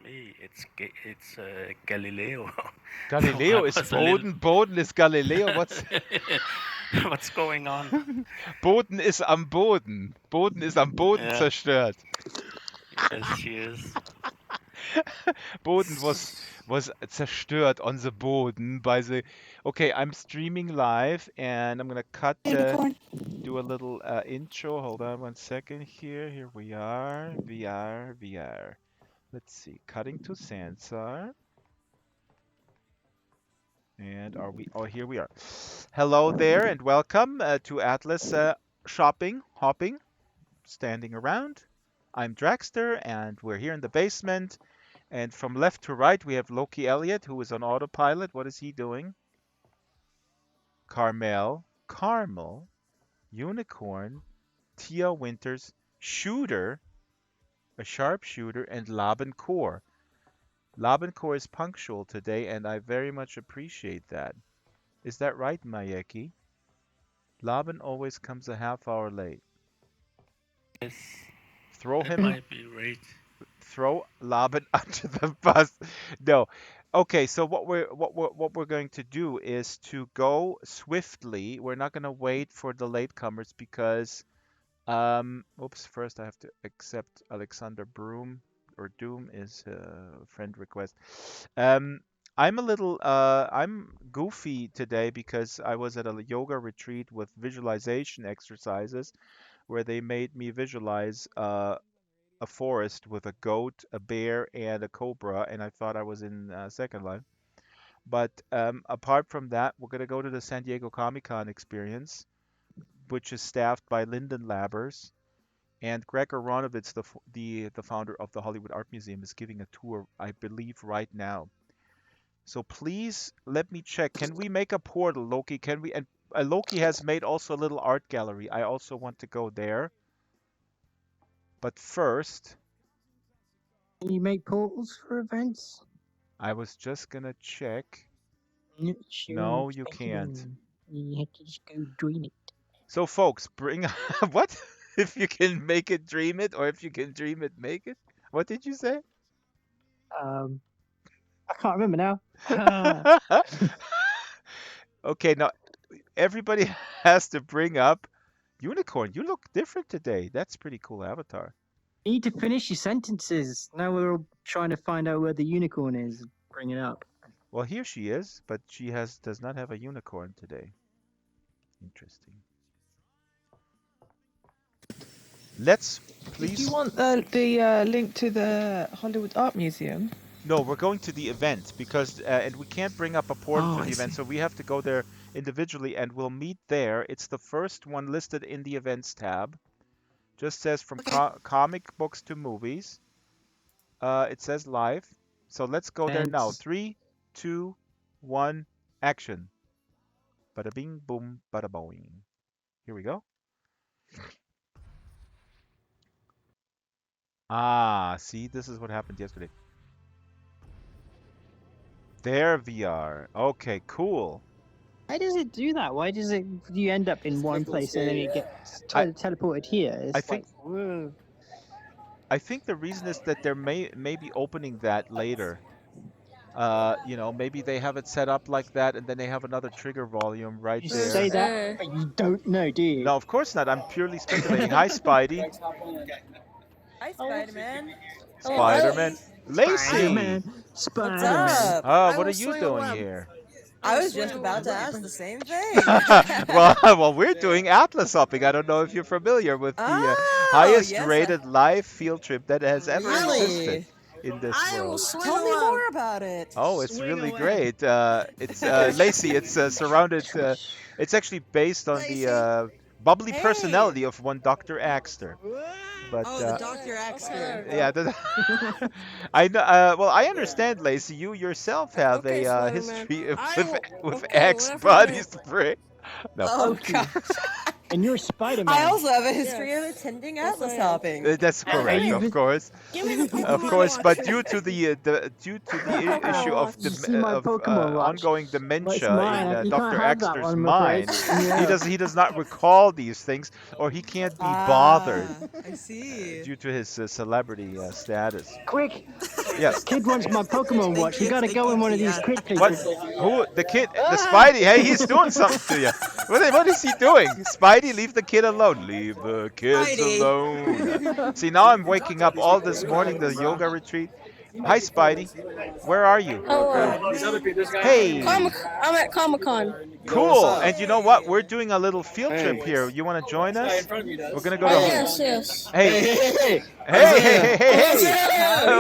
me. It's Galileo. So I Galileo is was a little. Boden. Boden is Galileo. What's What's going on? Boden ist am Boden. Boden ist am Boden Yeah. zerstört. Yes, she is. Boden was zerstört on the Boden by the. Okay, I'm streaming live and I'm gonna cut. Unicorn. Do a little intro. Hold on one second here. Here we are. VR. Let's see. Cutting to Sansar. And are we? Oh, here we are. Hello there and welcome to Atlas hopping, standing around. I'm Draxtor and we're here in the basement. And from left to right, we have Loki Elliott, who is on autopilot. What is he doing? Carmel, Unicorn, Tia Winters, Shooter, a sharpshooter, and Laban Core. Laban Core is punctual today, and I very much appreciate that. Is that right, Mayeki? Laban always comes a half hour late. Yes, Throw that him, might be right. throw Laban under the bus. No. Okay, so what we're going to do is to go swiftly. We're not going to wait for the latecomers because oops, first I have to accept Alexander Broom or Doom is a friend request. Um, I'm goofy today because I was at a yoga retreat with visualization exercises where they made me visualize a forest with a goat, a bear, and a cobra, and I thought I was in Second Life. But apart from that, we're gonna go to the San Diego ComiCon experience, which is staffed by Lyndon Labbers. And Greg Aronovitz, the founder of the Hollywood Art Museum, is giving a tour, I believe, right now. So please let me check. Can we make a portal, Loki? Can we? And Loki has made also a little art gallery. I also want to go there. But first, Can you make portals for events? I was just gonna check. Not sure No, what's you going can't. on. You have to just go join it. So folks, bring what? If you can make it, dream it, or if you can dream it, make it. What did you say? I can't remember now. Okay, now everybody has to bring up Unicorn. You look different today. That's pretty cool avatar. You need to finish your sentences. Now we're all trying to find out where the unicorn is. Bring it up. Well, here she is, but she does not have a unicorn today. Interesting. Let's Did you please. want the link to the Hollywood Art Museum? No, we're going to the event because and we can't bring up a portal Oh, for I the event, see. so we have to go there individually, and we'll meet there. It's the first one listed in the events tab. Just says from Okay. comic books to movies. It says live. So let's go there now. Events. 3, 2, 1, action. Bada bing, boom, bada boing. Here we go. Ah, see, this is what happened yesterday. There, VR. Okay, cool. Why does it do that? Why does it? You end up in one place and then you get I teleported here. It's I think like, whoa. I think the reason is that they're may be opening that later. Maybe they have it set up like that, and then they have another trigger volume right You there. say that, but you don't know, do you? No, of course not. I'm purely speculating. Hi, Spidey. Hi, Spider-Man. Spider-Man. Lacey. Spider-Man. What's Spider-Man. up? Oh, what are you doing here? I was just about to ask the same thing. well, we're doing Atlas hopping. I don't know if you're familiar with the Oh, highest yes. rated live field trip that has ever existed Really? in this world. Tell me more about it. Oh, it's Swing really away. great. It's Lacey. It's surrounded. It's actually based on the bubbly Hey. personality of one Dr. Axter. But Dr. Axter. yeah, I know. Well, I understand, Lacey. You yourself have Okay, a Spider-Man. history I with will- with okay, Axe whatever, body man. spray. No. Oh, God. And you're Spider-Man. I also have a history of attending Atlas hopping. That's correct, you of vis- course. Give me the Pokemon Of course, but watch. due to the issue of You see my Pokemon watch? ongoing It's dementia mine. in You can't Dr. have that Exter's one, I'm afraid. mind, he does not recall these things, or he can't be bothered I see. due to his celebrity status. Quick, Yes. kid wants my Pokemon watch. We gotta go in one of these quick What? places. Who? The kid? The Spidey? Hey, he's doing something to you. What is he doing? Spidey, leave the kid alone. Leave the kids Spidey. alone. See, now I'm waking up all this morning, the yoga retreat. Hi, Spidey. Where are you? Hey. I'm at Comic-Con. Cool. And you know what? We're doing a little field trip here. You want to join us? We're gonna go to. Yes, yes. Hey.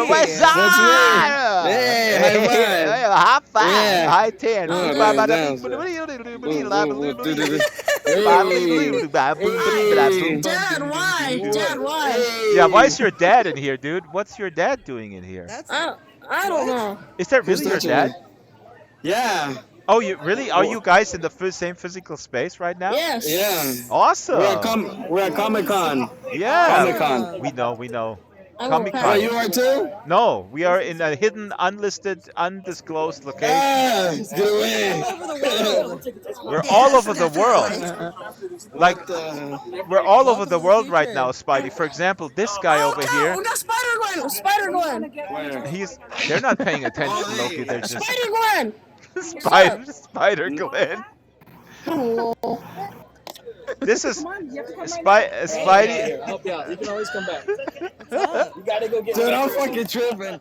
What's up? Hey, high five. Yeah. High 10. Dad, why? Dad, why? Yeah, why is your dad in here, dude? What's your dad doing in here? That's I don't know. Is that really your dad? Yeah. Oh, you really? Are you guys in the same physical space right now? Yes. Yeah. Awesome. We're at Comic-Con. Yeah. Comic-Con. We know. I will Comic-Con. Oh, pass. you are too? No, we are in a hidden, unlisted, undisclosed location. Ah, get away. all over the world. We're all over the world. Like, we're all over the world right now, Spidey. For example, this guy over We here, got Spider-Gwen. Spider-Gwen. Where? they're not paying attention, Loki. They're just Spider-Gwen. Spider-Glenn. This is Spidey. I'll help you out. You can always come back. You gotta go get. Dude, I'm fucking tripping.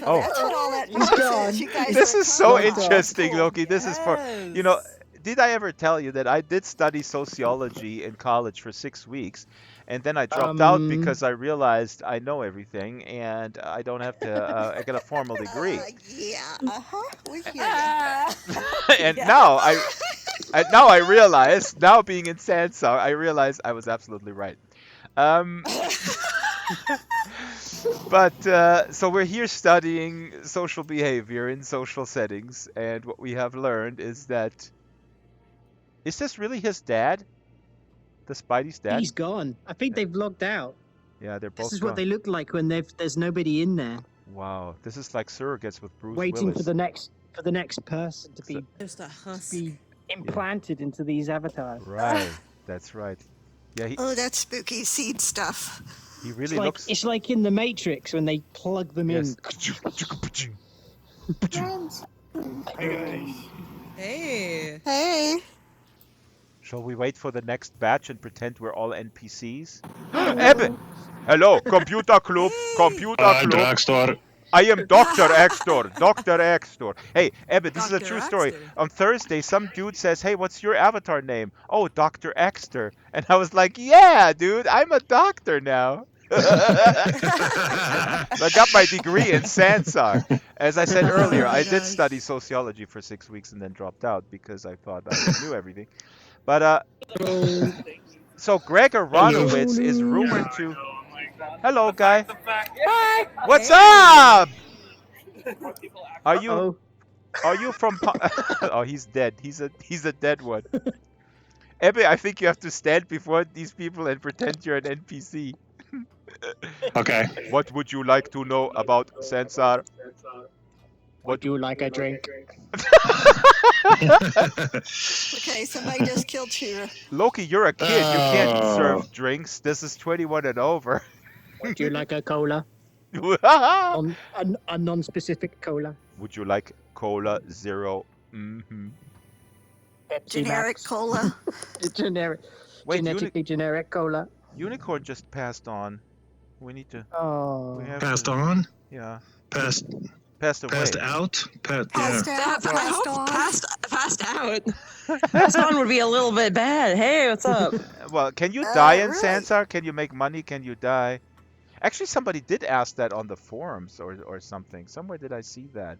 Oh, That's what all that He's nonsense gone. you guys this were is so talking about. interesting, Loki. This is for, you know, did I ever tell you that I did study sociology in college for 6 weeks, and then I dropped out because I realized I know everything and I don't have to get a formal degree. Yeah. We hear you. And now I realize, now being in Sansar, I realize I was absolutely right. But so we're here studying social behavior in social settings, and what we have learned is that, is this really his dad? The Spidey's dad? He's gone. I think they've logged out. Yeah, they're both This is gone. what they look like when there's nobody in there, Wow, this is like surrogates with Bruce waiting Willis. for the next person to be Just a husk. implanted into these avatars. Right, that's right. Yeah, Oh, that's spooky seed stuff. he It's really like, looks. it's like in the Matrix when they plug them Yes. in. Hey. Hey. Shall we wait for the next batch and pretend we're all NPCs? Ebbe! Hello, computer club, computer club. Draxtor. I am Dr. Extor, Dr. Extor. Hey, Ebbe, this is a Dr. true story. Extor. On Thursday, some dude says, hey, what's your avatar name? Oh, Dr. Extor. And I was like, yeah, dude, I'm a doctor now. So I got my degree in Sansar. As I said earlier, I did study sociology for 6 weeks and then dropped out because I thought I knew everything. But, so Gregor Ronowitz is rumored to... Hello, guy. Hi. What's up? Are you Oh, from? Oh, he's dead. He's a dead one. Ebbe, I think you have to stand before these people and pretend you're an NPC. Okay. What would you like to know about Sansar? would you like a drink? Okay, somebody just killed Shira. Loki, you're a kid. You can't Oh. serve drinks. This is 21 and over. Would you like a cola? A non-specific cola. Would you like cola zero? Mm-hmm. Pepsi Generic Max. cola. Generic. Wait, Genetically generic cola. Unicorn just passed on. We need to. Oh. We have Passed to, on. Yeah. Passed. Passed away. Passed out. Passed out. Passed on. Passed out. Passed on would be a little bit bad. Hey, what's up? Well, can you die in really? Sansar? Can you make money? Can you die? Actually, somebody did ask that on the forums or something. Somewhere did I see that?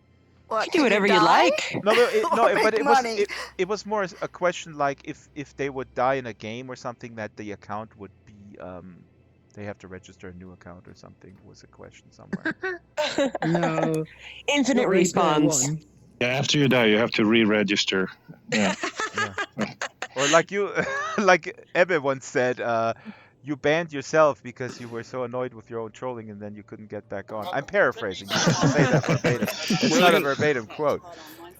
What, Do can whatever you die? like. No, Or but make it was money? it was more a question like if they would die in a game or something, that the account would be they have to register a new account or something, was a question somewhere. No. Infinite Not Ready Player respawns. One. Yeah, after you die, you have to re-register. Yeah. Yeah. Or like you, like Ebbe once said, you banned yourself because you were so annoyed with your own trolling and then you couldn't get back on. I'm paraphrasing. You didn't say that verbatim. It's not a verbatim quote.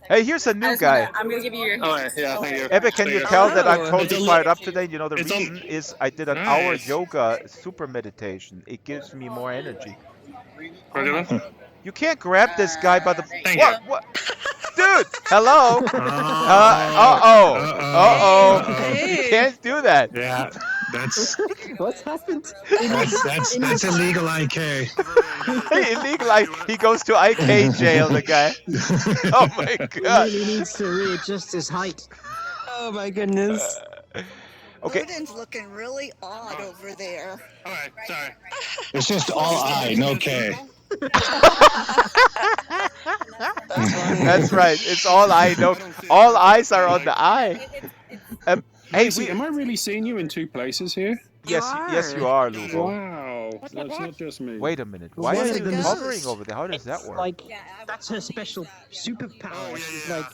Hey, here's a new guy. I'm gonna give you your. All right, yeah, thank you. Ebbe, can you Thank tell that I'm Oh. totally It's a fired li- up today? You know, the it's a- reason is I did an hour Nice. yoga super meditation. It gives me more energy. Regular? You can't grab this guy by the... Thank What? you. What? Dude! Hello? Uh-oh. Uh-oh. Hey. You can't do that. Yeah, that's What's happened? that's illegal IK. Illegal. He goes to IK jail, the guy. Oh my He god. really needs to readjust his height. Oh my goodness. Okay. Odin's looking really odd over there. All right, sorry. It's just all I, no K. That's right. It's all I know. All eyes are on the eye. Hey, Lacey, am I really seeing you in two places here? yes, you are, Lugo. Wow, that's not just me. Wait a minute. Well, Why what are are you the ghosts? hovering over there? How does that work? Like, that's her special superpower. She's like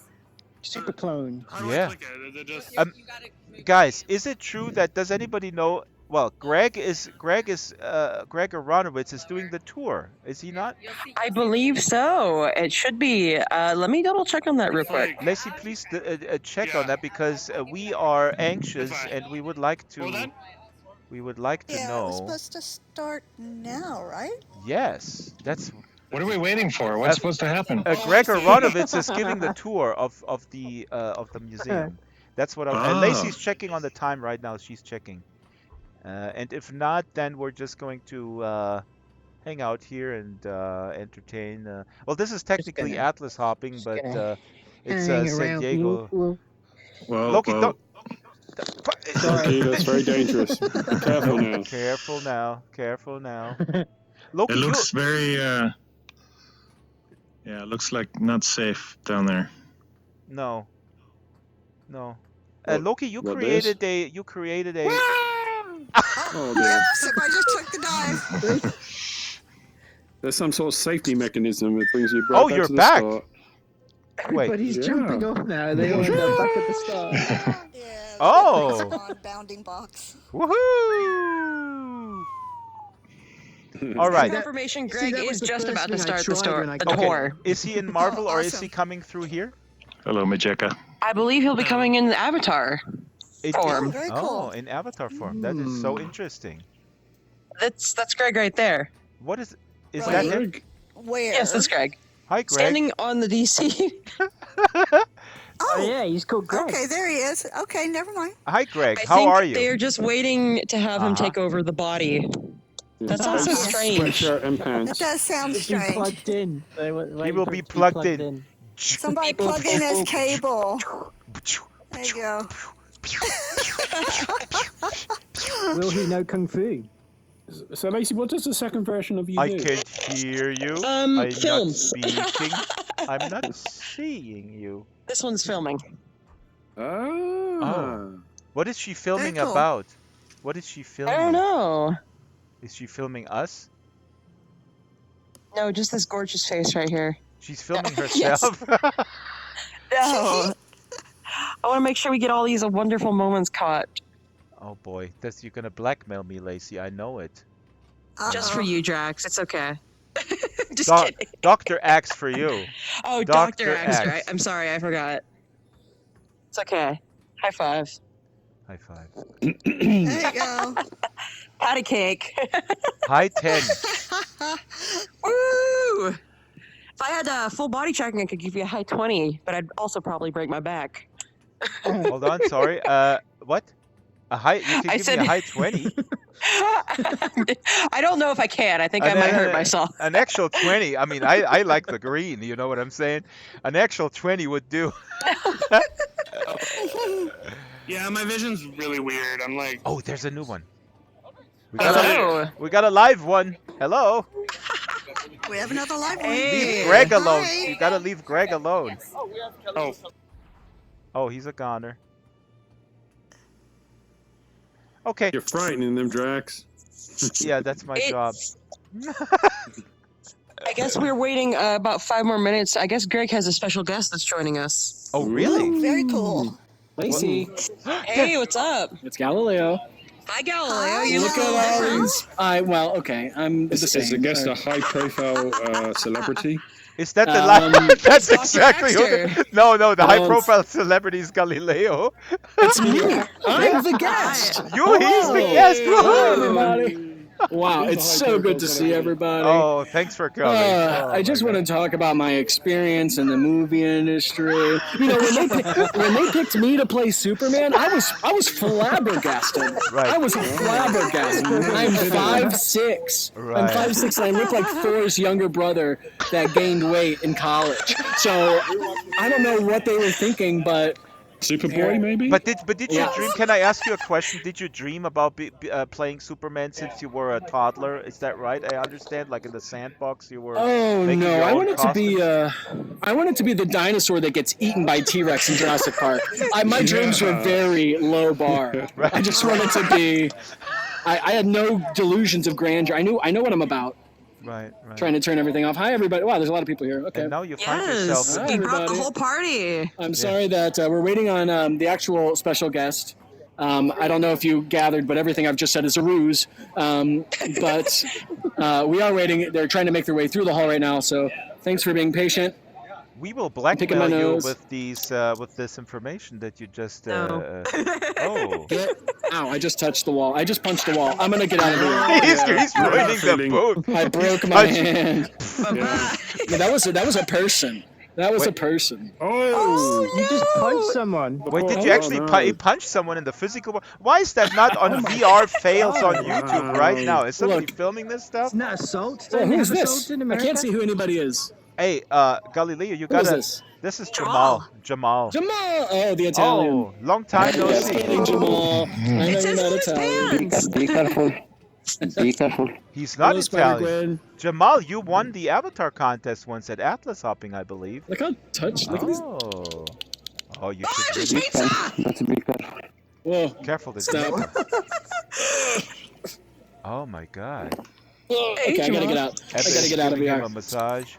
super clone. Yeah. Guys, is it true that does anybody know? Well, Greg Aronowitz is doing the tour. Is he not? I believe so. It should be. Let me double check on that real quick. Lacey, please check on that because we are anxious and we would like to. We would like to Yeah, it was know. supposed to start now, right? Yes, that's. What are we waiting for? What's supposed to happen? Greg Aronowitz is giving the tour of the museum. That's what I'm. And Ah. Lacey's checking on the time right now. She's checking. And if not, then we're just going to hang out here and entertain. Well, this is technically gonna- Atlas hopping, but gonna it's Hang San around. Diego. Well, Loki, well, don't. Okay, that's very dangerous. Be careful now. Careful now. Careful now. it Loki, looks very, yeah, it looks like not safe down there. no. What- Loki, you what, created this? a. Oh dear. Yes, if I just took the dive. There's some sort of safety mechanism that brings you right Oh, back you're to the back. start. Wait. But he's Yeah. jumping off now. They all end up back at the start. Yeah, Oh. the bounding box. Woohoo! All right. Confirmation, See, Greg that was is the just first about to thing I start the tried store. when I The got- tour. Is he in Marvel or is awesome. he coming through here? Hello, Majeka. I believe he'll be coming in the Avatar form. Very Oh, cool. in Avatar form. That is so interesting. That's Greg right there. What is Right. that? Him? Greg, Where? Yes, that's Greg. Hi, Greg. Standing on the DC. Oh yeah, he's called Greg. Okay, there he is. Okay, never mind. Hi, Greg. I How think are you? they're just waiting to have him Uh-huh. take over the body. That's yeah, also Yes. strange. sweatshirt and That pants. does sound He's been strange. plugged in. They were waiting will for be it to plugged in. Somebody People- plug in his cable. There you go. Will he know kung fu? So, Lacey, what does the second version of you I do? can't hear you. I'm not Films. speaking. I'm not seeing you. This one's filming. Ah. Oh. What is she filming Very cool. about? What is she filming? I don't know. Is she filming us? No, just this gorgeous face right here. She's filming Yes. herself. No. I want to make sure we get all these wonderful moments caught. Oh boy, you're gonna blackmail me, Lacey. I know it. Just for you, Drax. It's okay. Just Doc- kidding. Dr. Axe for you. Oh, Dr. Dr. Axe, Axe. right? I'm sorry, I forgot. It's okay. High five. High five. There you go. Patty cake. High 10. Woo! If I had full body tracking, I could give you a high 20, but I'd also probably break my back. Hold on, sorry. What? A high? You can I give said- me a high 20? I don't know if I can. I think I might hurt myself. An actual 20. I mean, I like the green. You know what I'm saying? An actual 20 would do. Yeah, my vision's really weird. I'm like, Oh, there's a new one. Hello. We got a live one. Hello. We have another live one. Hey. Leave Greg alone. Hi. You gotta leave Greg alone. oh, Oh, he's a goner. Okay. You're frightening them, Drax. Yeah, that's my job. I guess we're waiting about 5 more minutes. I guess Greg has a special guest that's joining us. Oh, really? Very cool. Lacey, Hey, what's up? it's Galileo. Hi, Galileo. Hi, You Look look a at little all different. these. Well, okay. I'm the same. Is the guest Sorry. a high-profile celebrity? Is that the Um, That's Dr. exactly who Draxtor. No, the Well, high-profile celebrity is Galileo. It's me. I'm the guest. He's the Hello. guest. Hi, Woohoo! everybody. Wow, it's so good to see everybody. Oh, thanks for coming. Oh, I just my want to talk about my experience in the movie industry. You know, when they picked me to play Superman, I was flabbergasted. Right. I was flabbergasted. I'm 5'6". Right. I'm 5'6", and I look like Thor's younger brother that gained weight in college. So I don't know what they were thinking, but Superboy, maybe? But did you Yeah. dream? Can I ask you a question? Did you dream about playing Superman since you were a toddler? Is that right? I understand. Like in the sandbox, you were. oh making no, your I own wanted to be costumes? I wanted to be the dinosaur that gets eaten by T-Rex in Jurassic Park. My dreams were very low bar. Right. I just wanted to be. I had no delusions of grandeur. I know what I'm about. Right. Trying to turn everything off. Hi everybody. Wow, there's a lot of people here. Okay. And now you find yourself. Yes, Hi, you brought the everybody. whole party. I'm sorry that we're waiting on the actual special guest. I don't know if you gathered, but everything I've just said is a ruse. But we are waiting. They're trying to make their way through the hall right now. So thanks for being patient. We will Picking my blackmail you nose. with this information that you just. No. Oh. Ow! I just touched the wall. I just punched the wall. I'm gonna get out of here. He's ruining the Feeling. boat. I broke my Punch- hand. Yeah. Yeah, that was a person. That was a person. Oh! You just punched someone. Wait, did you actually punch someone in the physical world? Why is that not on VR fails on YouTube right now? Is somebody Look. filming this stuff? Isn't that assault? Oh, Don't they who's have this? assault in I America? can't see who anybody is. Hey, Galileo, you Who gotta. is this? This is Jamal. Jamal. Jamal. Oh, the Italian. Oh, long time no Just see. kidding, Jamal. I know It's you're in not his Italian. pants. Be careful. Be careful. He's not Hello, Italian. Spider-Gwen. Jamal, you won the Avatar contest once at Atlas Hopping, I believe. Look how touched. Look at these. Oh, you Oh, should there's really pizza. Let's be careful. Whoa. careful. This Stop. Oh my God. Okay, I gotta get out. I gotta get out of Giving him here. a massage.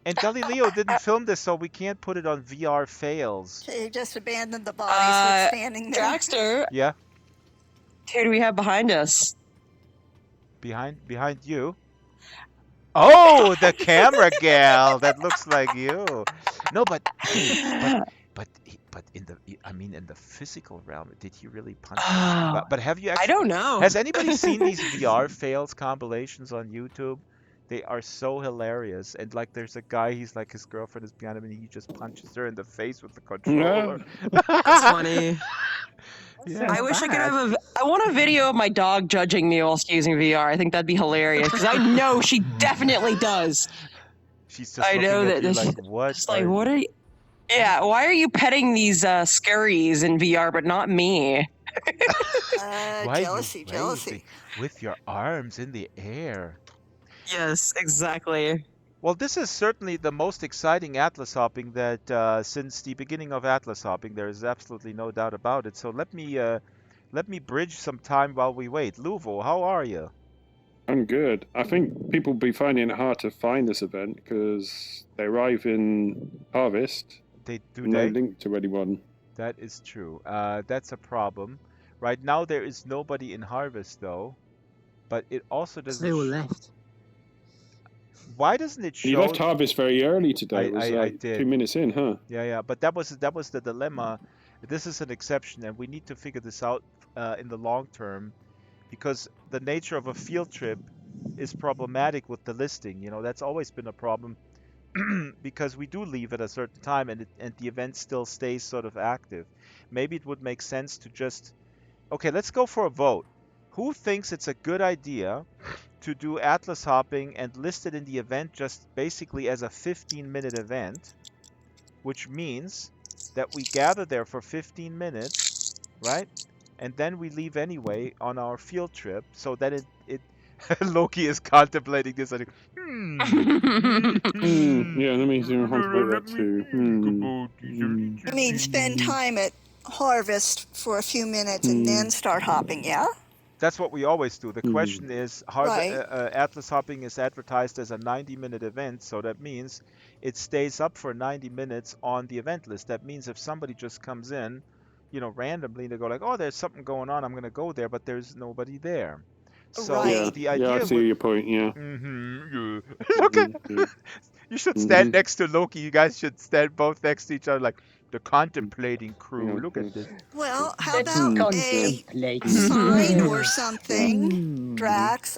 And Galileo didn't film this, so we can't put it on VR fails. So you just abandoned the bodies that's standing there. Draxtor, Yeah, who do we have behind us? behind you. Oh, the camera gal. That looks like you. No, but in the physical realm, did he really punch? But have you I actually? don't know. Has anybody seen these VR fails compilations on YouTube? They are so hilarious. And like, there's a guy. He's like, his girlfriend is behind him, and he just punches her in the face with the controller. That's funny. Yeah. I wish I could have I want a video of my dog judging me while using VR. I think that'd be hilarious because I know she definitely does. She's just I know looking at that you this- like, what? It's like, what are you? Yeah, why are you petting these scurries in VR, but not me? Why are you Jealousy, jealousy. raising with your arms in the air? Yes, exactly. Well, this is certainly the most exciting Atlas hopping that since the beginning of Atlas hopping. There is absolutely no doubt about it. So let me bridge some time while we wait. Luvo, how are you? I'm good. I think people will be finding it hard to find this event because they arrive in Harvest. No link to anyone. That is true. That's a problem. Right now there is nobody in Harvest though, but it also doesn't. They were left. Why doesn't it show? You left Harvest very early today. It was I like did. 2 minutes in, huh? Yeah. But that was the dilemma. This is an exception, and we need to figure this out in the long term, because the nature of a field trip is problematic with the listing. You know, that's always been a problem because we do leave at a certain time, and the event still stays sort of active. Maybe it would make sense to just, okay, let's go for a vote. Who thinks it's a good idea to do Atlas hopping and list it in the event just basically as a 15-minute event, which means that we gather there for 15 minutes, right? And then we leave anyway on our field trip, so that it Loki is contemplating this. And Yeah, let me contemplate that too. You mean spend time at Harvest for a few minutes and then start hopping, yeah? That's what we always do. The question is, Right. Atlas hopping is advertised as a 90-minute event, so that means it stays up for 90 minutes on the event list. That means if somebody just comes in, randomly. They go like, oh, there's something going on. I'm gonna go there, but there's nobody there. So Right. the idea I see your point. Yeah. Look at you should stand next to Loki. You guys should stand both next to each other like the contemplating crew. Look at this. Well, how about a sign or something, Drax?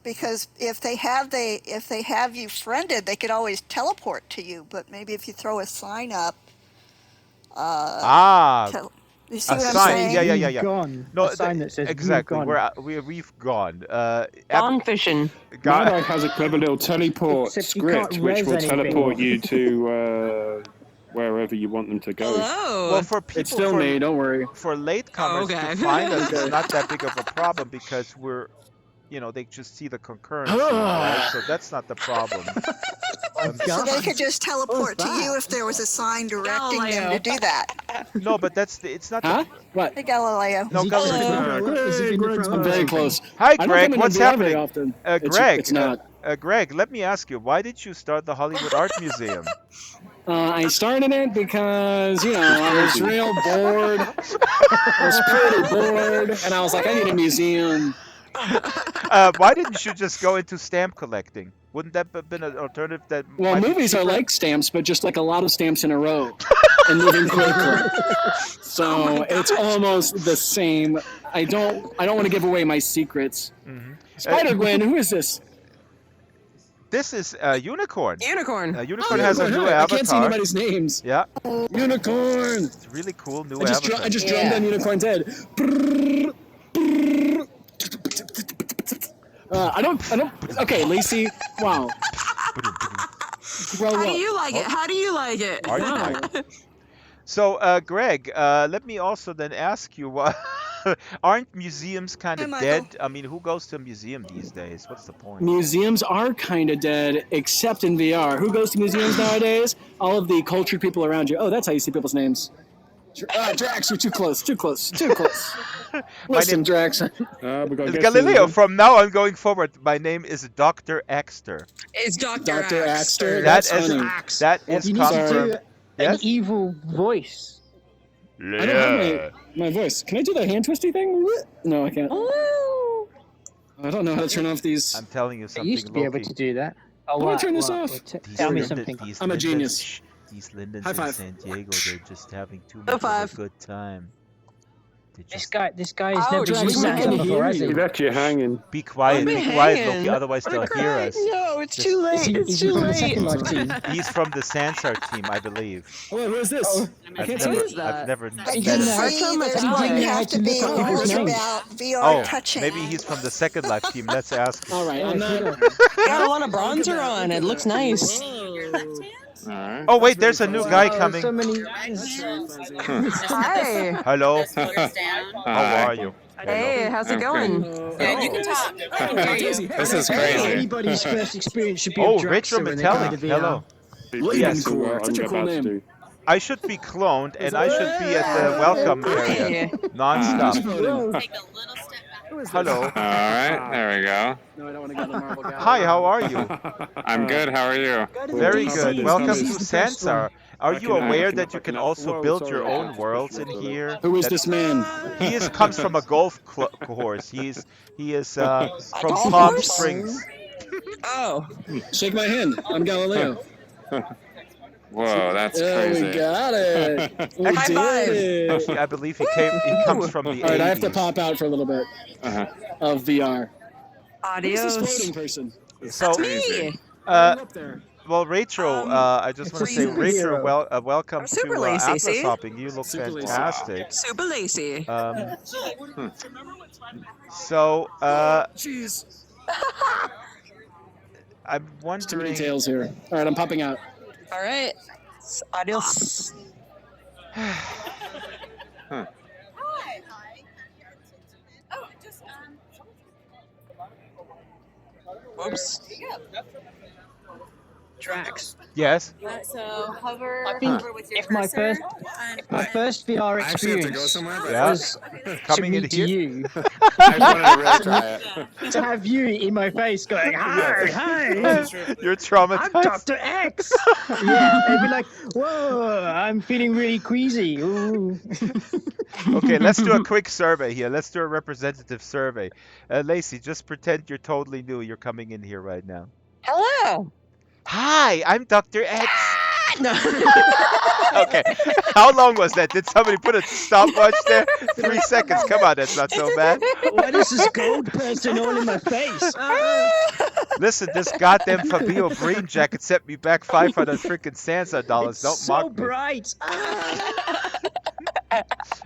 Because if they have you friended, they could always teleport to you. But maybe if you throw a sign up. You see a what I'm sign. saying? Yeah. Gone. No, a sign that says exactly. We've gone. We've gone. Gone fishing. Marduk has a clever little teleport Except you script can't which res will anything. teleport you to wherever you want them to go. Hello. Well, for people, It's still me. Don't worry. for latecomers okay. to find us, it's not that big of a problem because we're, they just see the concurrency, right? So that's not the problem. So they could just teleport to you if there was a sign directing them to do that. No, but it's not. Huh? What? Hey, Galileo. No, I'm very close. Hi, I don't Greg. come What's into VR very happening? often. Greg. It's not. Greg, let me ask you, why did you start the Hollywood Art Museum? I started it because, I was real bored. I was pretty bored, and I was like, I need a museum. Why didn't you just go into stamp collecting? Wouldn't that have been an alternative? Well, might be movies are cheaper? like stamps, but just like a lot of stamps in a row and moving quickly. So it's almost the same. I don't want to give away my secrets. Spider-Gwen, who is this? This is Unicorn. Unicorn. Unicorn has a new avatar. I can't see anybody's names. Yeah. Unicorn. It's really cool new I avatar. just drummed on Unicorn's head. I don't. Okay, Lacey. Wow. How do you like it? How do you like it? Are you like it? So, Greg, let me also then ask you, aren't museums kind of dead? I mean, who goes to a museum these days? What's the point? Museums are kind of dead, except in VR. Who goes to museums nowadays? All of the cultured people around you. Oh, that's how you see people's names. Drax, you're too close. Listen, Drax. Galileo, from now on going forward, my name is Dr. Axter. It's Dr. Axter. That is You need to do an Yes? evil voice. I don't have my voice. Can I do the hand twisty thing? No, I can't. I don't know how to turn off these. I'm telling you I something, used to be able Loki. to do that. How do I turn this off? Tell me something. I'm a genius. These Lindens High in five. San Diego, they're just having too High much of five. a good time. They This just guy has never Drax, used I that can before, hear has he? you. He left you hanging. be quiet, Be be quiet, hanging. Loki, otherwise they'll hear us. No, it's Just- too Is late. he, It's is he too from the Second late. Life team? He's from the Sansar team, I believe. Wait, who is this? I can't I've see never, it. I've never He met didn't him. know. See, Come there's on, going to how have to to be look up people's rules names. about VR Oh, touching. maybe he's from the Second Life team. Let's ask him. All right, I'm not. Got a lot of bronzer on. It looks nice. Alright. Oh, wait, there's a new guy coming. So many. Hi. Hello, how Hi. are you? Hey, how's it going? You can talk. This is crazy. Anybody's first experience should be Oh, a Retro Draxtor when they come Metallic, to VR. hello. Yes. So, Cool. Such a I'm cool about to name. do. I should be cloned, and I should be at the welcome area, non-stop. Hello. Alright, there we go. No, I don't want to go to the Marvel guy. Hi, how are you? I'm good, how are you? Very good. Welcome to He's the best Sansar. Are you aware that you can Whoa, also build your sorry. own worlds in here? Who is That- this man? He comes from a golf course. He is from golf Palm course? Springs. Oh. Shake my hand. I'm Galileo. Whoa, that's Yeah, crazy. we got it. We High did five. it. Actually, I believe he comes from the All right, I have to 80s. pop out for a little bit of VR. Who's this Adios. floating person? So, Me. Up there. well, Rachel, I just want to it's say, a Rachel, superhero. welcome I'm super to lazy, Atlas see? Hopping. You look Super lazy. fantastic. Super lazy. So, Jeez. I'm Too many wondering. tails here. All right, I'm popping out. All right. Adios. Oops. Drax. Yes. So hover, I think hover with your if my cursor. first VR I actually have to go experience somewhere, but Yeah. was to Coming in meet here. you, I just wanted to really try it. To have you in my face going, hi. You're traumatized. I'm Dr. X. Yeah, they'd be like, whoa, I'm feeling really queasy. Ooh. Okay, let's do a quick survey here. Let's do a representative survey. Lacey, just pretend you're totally new. You're coming in here right now. Hello. Hi, I'm Dr. X. No. Okay, how long was that? Did somebody put a stopwatch there? 3 seconds. Come on, that's not so bad. What is this gold person all in my face? Listen, this goddamn Fabio Green jacket sent me back 500 freaking Sansar dollars. Don't so mock me. bright.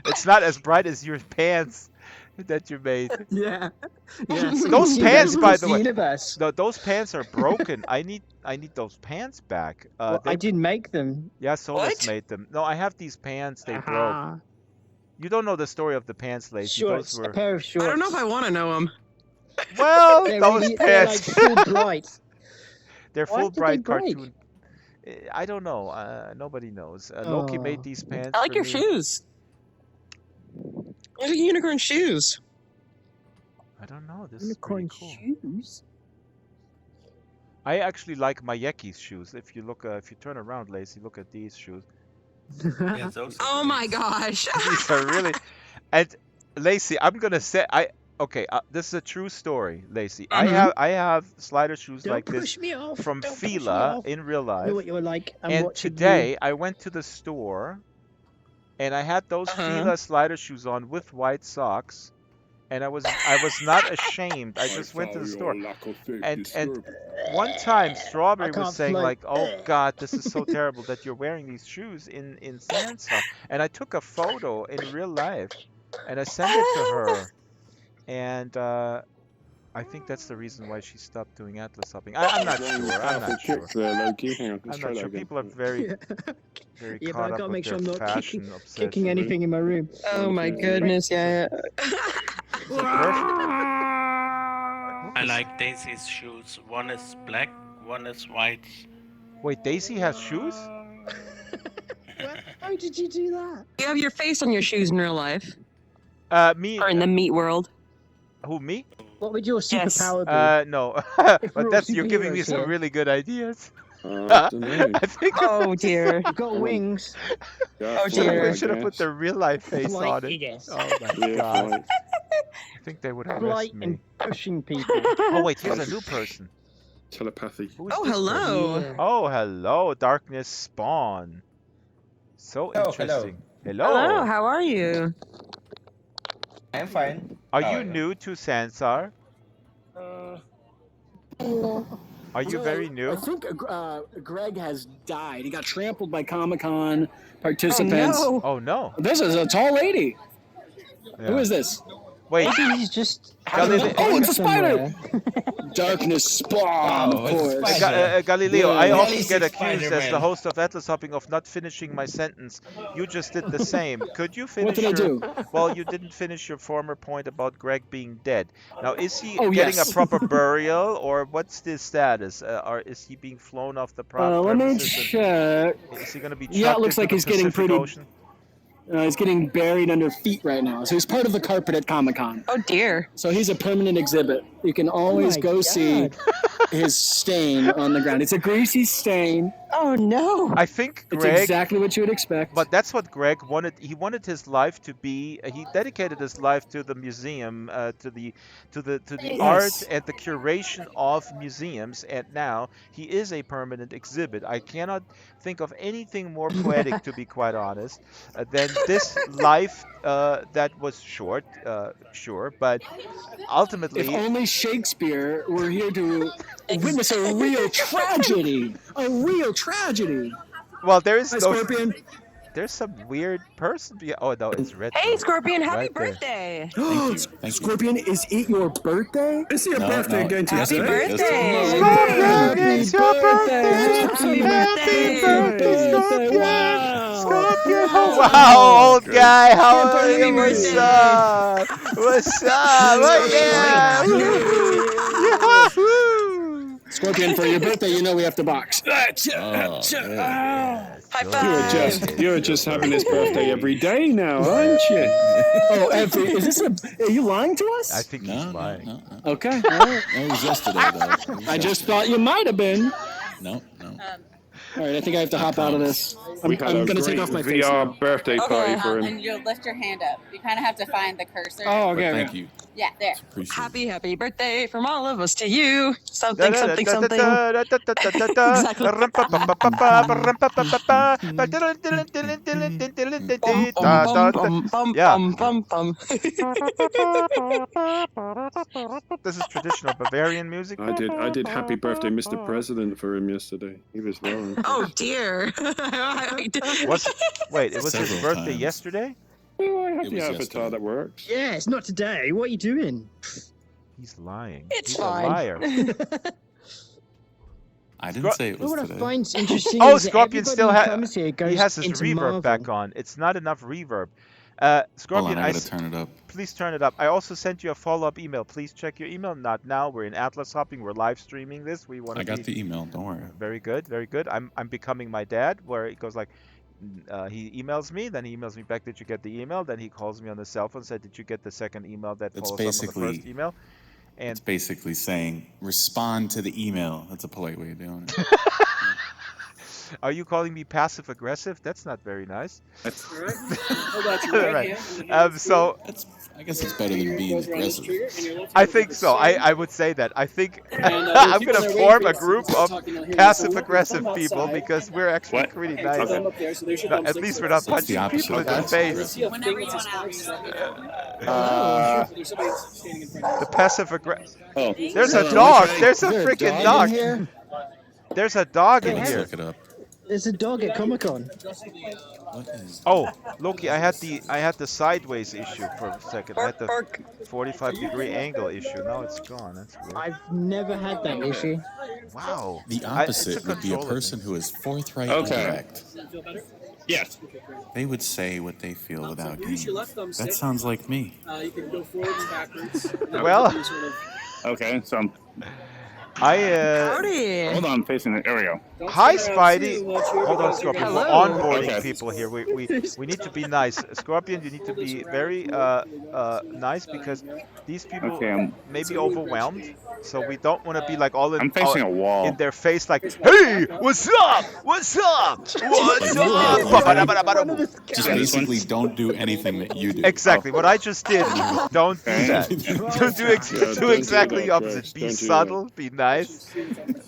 It's not as bright as your pants that you made. Yeah. Those pants, by the way. Universe. No, those pants are broken. I need those pants back. Well, I didn't make them. Yeah, Solas made them. No, I have these pants. They broke. You don't know the story of the pants, Lacey. Shorts, Those were... a pair of shorts. I don't know if I want to know them. Well, they're those really, pants. They're like full bright. They're Why full did bright they break? cartoon. I don't know. Nobody knows. Loki made these pants. I like for your me. shoes. What are unicorn shoes? I don't know. This Unicorn is pretty cool. shoes? I actually like my Yeki's shoes. If you look, if you turn around, Lacey, look at these shoes. Yeah, those are Oh great. my gosh. These are really. And Lacey, I'm gonna say Okay, this is a true story, Lacey. I have slider shoes Don't like this push me off. from Don't push me Fila off. in real I know life. what you're like. I'm And watching today I went to the store and I had those Fila slider shoes on with white socks, and I was not ashamed. I just went to the store. And one time Strawberry was saying like, "Oh God, this is so terrible that you're wearing these shoes in Sansar." And I took a photo in real life and I sent it to her. And I think that's the reason why she stopped doing Atlas hopping. I'm not sure. I'm not sure. I'm not sure. People are very Yeah, but caught I up gotta with make sure their I'm not fashion kicking obsession. anything in my room. Oh my goodness, yeah. I like Daisy's shoes. One is black, one is white. Wait, Daisy has shoes? How did you do that? You have your face on your shoes in real life. Me. Or in the meat world. Who, me? What would your superpower be? No. If But we're all you're giving me superheroes some here. really good ideas. I don't know. I think Oh dear. You've got wings. Oh dear. we should have put their real life face Flight, on it. yes. Oh my God. I think they would arrest Flight me. and pushing people. Oh wait, here's a new person. Telepathy. Who is Oh, this hello. person? Oh, hello, Darkness Spawn. So interesting. Hello, how are you? I'm fine. Are you new to Sansar? Are you very new? I think Greg has died. He got trampled by Comic-Con participants. Oh, Oh no. This is a tall lady. Who is this? Wait. Maybe he's just. Galileo. Oh, it's a spider! somewhere. Darkness Spawn, of course. Galileo, Yeah. I Really often see get accused as Spider-Man. the host of Atlas Hopping of not finishing my sentence. You just did the same. Could you finish What did I your... do? Well, you didn't finish your former point about Greg being dead. Now, is he Oh, getting yes. a proper burial, or what's his status? Or is he being flown off the Let me premises? check. Is he going to be Yeah, it chucked looks into like the he's getting Pacific pretty- Ocean? He's getting buried under feet right now. So he's part of the carpet at Comic-Con. oh dear. So he's a permanent exhibit. You can always my go God. see his stain on the ground. It's a greasy stain. Oh no. I think It's Greg... exactly what you would expect. But that's what Greg wanted. He wanted his life to be. He dedicated his life to the museum, to the Yes. art and the curation of museums. And now he is a permanent exhibit. I cannot think of anything more poetic, to be quite honest, than this life that was short, sure, but ultimately. If only Shakespeare were here to witness a real tragedy. A real tragedy. Well, there is Hi, no. Scorpion. There's some weird person. Oh no, it's red. Hey Scorpion, happy Right there. birthday. Thank you. Scorpion, is it your birthday? Is your birthday going to Happy today? birthday. Scorpion, it's your birthday. Happy birthday. Scorpion. Wow. Scorpion. Wow, old guy, how are Happy you? What's birthday. up? What's up? Oh, yeah. Yahoo! Scorpion, for your birthday, you know we have to box. High five. You're just having his birthday every day now, aren't you? Oh, is this are you lying to us? I think he's lying. No. Okay. It was yesterday, though. I just thought you might have been. No. All right, I think I have to hop out of this. I'm We had going a to take great off my face now. VR birthday party for him. And you'll lift your hand up. You kind of have to find the cursor. Oh, okay. Thank you. Yeah, there. Appreciate Happy birthday from all of us to you. Something. Exactly. This is traditional Bavarian music. I did Happy Birthday, Mr. President for him yesterday. He was wrong. Oh dear. Wait, it was his Several birthday times. yesterday? Well, I have It the was avatar yesterday. that works. Yeah, it's not today. What are you doing? He's lying. It's He's fine. a liar. I didn't say it was What I today. find interesting Oh, is that Scorpion everybody still who has. comes here goes He has his into reverb Marvel. back on. It's not enough reverb. Hold Scorpion, on, I gotta turn it up. please turn it up. I also sent you a follow-up email. Please check your email. Not now. We're in Atlas hopping. We're live streaming this. We want to. I got the email. Don't worry. Very good, very good. I'm becoming my dad, where it goes like, he emails me, then he emails me back, did you get the email? Then he calls me on the cell phone, said, did you get the second email that It's follows up on the basically- first email? And It's basically saying, respond to the email. That's a polite way of doing it. are you calling me passive aggressive? That's not very nice. Right. So I guess it's better than being aggressive. I think so. I would say that. I think I'm going to form a group of passive aggressive people because we're actually pretty nice. No, at least we're not What's the punching people in the opposite? face. Whenever you want out. The passive aggressive. Oh, There's a dog. There's a Is there a freaking dog dog. in here? There's a dog in Let's here. look it up. There's a dog at Comic-Con. What is... Oh, Loki, I had the sideways issue for a second. I had the 45-degree angle issue. Now it's gone. That's weird. I've never had that issue. Wow. The It's a opposite would be a controller person thing. who is forthright and Okay. direct. yes. They would say what they feel without meaning. That sounds like me. You can go forwards and backwards. Well, Okay, so Howdy. hold on, facing it. There we go. hi, Spidey. Hold on, Scorpion. We're Hello. onboarding Okay. people here. We need to be nice. Scorpion, you need to be very nice because these people Okay, may be overwhelmed. So we don't want to be like all I'm facing a wall. in their face like, hey, what's up? What's up? What's up? Just basically don't do anything that you do. Exactly what I just did. Don't do Okay. that. do exactly the opposite. Be Don't do subtle. Be nice.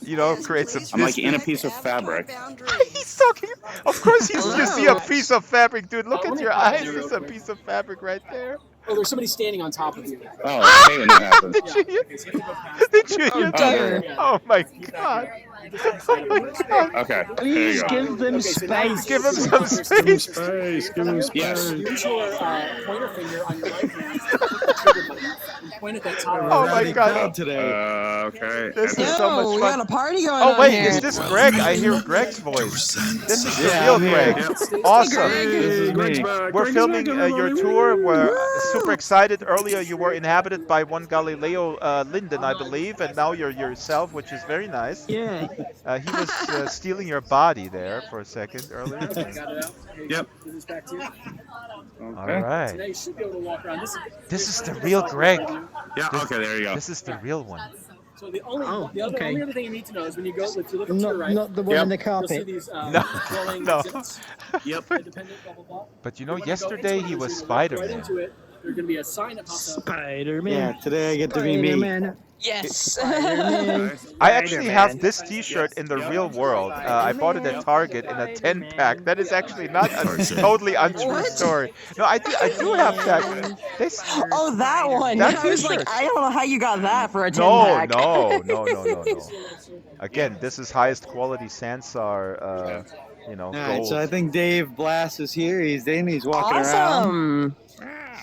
You know, create some. I'm like in a distance. piece of fabric. He's talking. Of course, you see a Hello. piece of fabric, dude. Look at your eyes. There's a piece of fabric right there. Oh, there's somebody standing on top of you. Oh, I hate when that happens. Did you hear? Did you hear dear. that? Oh my god. Oh my god. Okay, there you Please go. give them space. Give him some Give him space. space. Give him space. Yes. Use your pointer finger on your right hand. Trigger button, and point at that top. Oh my god. Okay. This is Yo, so much we fun. got a party going Oh on wait, here. is this Greg? I hear Greg's voice. This is the real Greg. Awesome. We're filming your tour. We're super excited. Earlier you were inhabited by one Galileo Linden, I believe, and now you're yourself, which is very nice. Yeah. He was stealing your body there for a second earlier. Got it out. Yep. Give this back to you. All Now right. you should be able to walk around. This is the real Greg. Yeah. Okay. There you go. This is the real one. So the only, Oh, the other, okay. only other thing you need to know is when you go, if you look to your Not, right, not the one Yep. in the you'll see carpet. these No, rolling no. zips. Yep. Independent, blah, blah, blah. But you know, And when you go yesterday into he it, was as you walk right Spider-Man. into it, there's going to be a sign that pops up. Spider-Man. Yeah, today I get to be me. Spider-Man. Yes. Spider-Man. I actually have this T-shirt in the real world. I bought it at Target in a 10-pack. That is actually not a totally untrue What? story. No, I do have that. They, Oh, that one. That I was like, t-shirt. I don't know how you got that for a 10 no, pack. no. Again, this is highest quality Sansar, All right, gold. so I think Dave Blass is here. He's walking around. Awesome.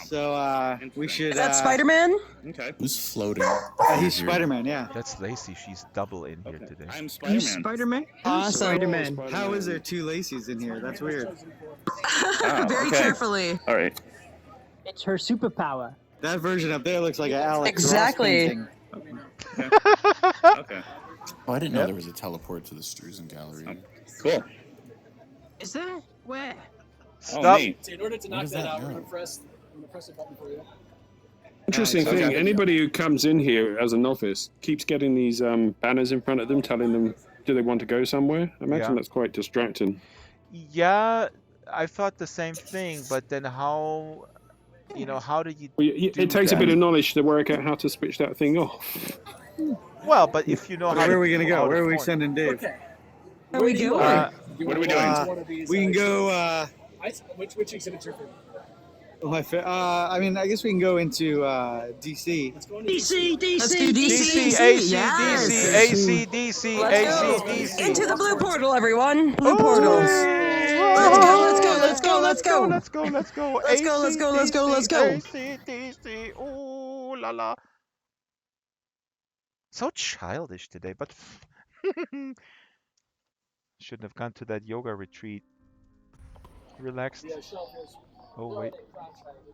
So we should. Is that Spider-Man? Okay. Who's floating? He's Spider-Man. Yeah. That's Lacey. She's double in here today. I'm You Spider-Man. Spider-Man? Awesome. Spider-Man. How is there two Lacey's in here? That's weird. Very okay. carefully. All right. It's her superpower. That version up there looks like an Alex Ross Exactly. painting. Okay. Oh, I didn't know Yep. there was a teleport to the Struzen Gallery. Cool. Is there? Where? Stop. So in order to knock that out, we're gonna press a button for you. Interesting Okay. thing. Anybody who comes in here as a novice keeps getting these banners in front of them, telling them do they want to go somewhere. I imagine Yeah. that's quite distracting. Yeah, I thought the same thing, but then how, how do you Well, do it takes that? a bit of knowledge to work out how to switch that thing off. Well, but if you know how Where to are we gonna do go? out Where of are we point- sending Dave? Okay. Where are we going? What are we doing? We can go. Which exhibit's your favorite? I mean, I guess we can go into DC. Let's go into DC, DC, Let's do DC. DC, AC, Yes. DC, AC, DC, Let's AC, go. DC. Into the blue portal, everyone. Blue portals. Let's go, let's go, let's go, let's go. Let's go, let's go. Let's go, let's go, let's go, let's go. AC, DC, ooh la la. So childish today, but shouldn't have gone to that yoga retreat. Relaxed. Oh wait.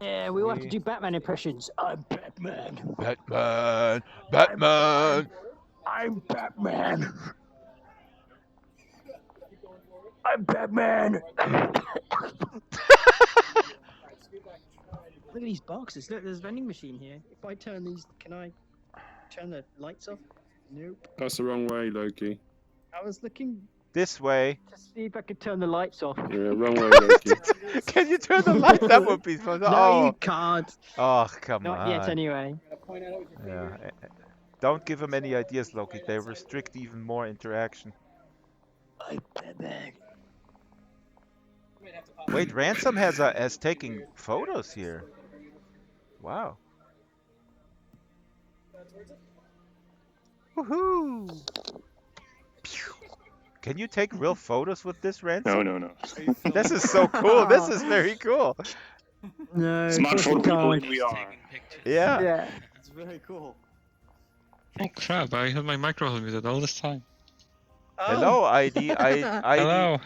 Yeah, we will have to do Batman impressions. I'm Batman. Batman, Batman. I'm Batman. I'm Batman. Look at these boxes. Look, there's a vending machine here. If I turn these, can I turn the lights off? Nope. That's the wrong way, Loki. I was looking This way. to see if I could turn the lights off. Yeah, wrong way, Loki. Can you turn the light? That would be fun. No, Oh, you can't. oh, come Not on. yet, anyway. Yeah. Don't give them any ideas, Loki. They restrict even more interaction. I'm Batman. Wait, Ransom has taken photos here. Wow. Woohoo! Pew. Can you take real photos with this, Ransom? No. This is so cool. This is very cool. No, Smart photo people in VR. Yeah. Yeah. It's very cool. Oh crap, I had my microphone muted all this time. Hello, ID. Hello.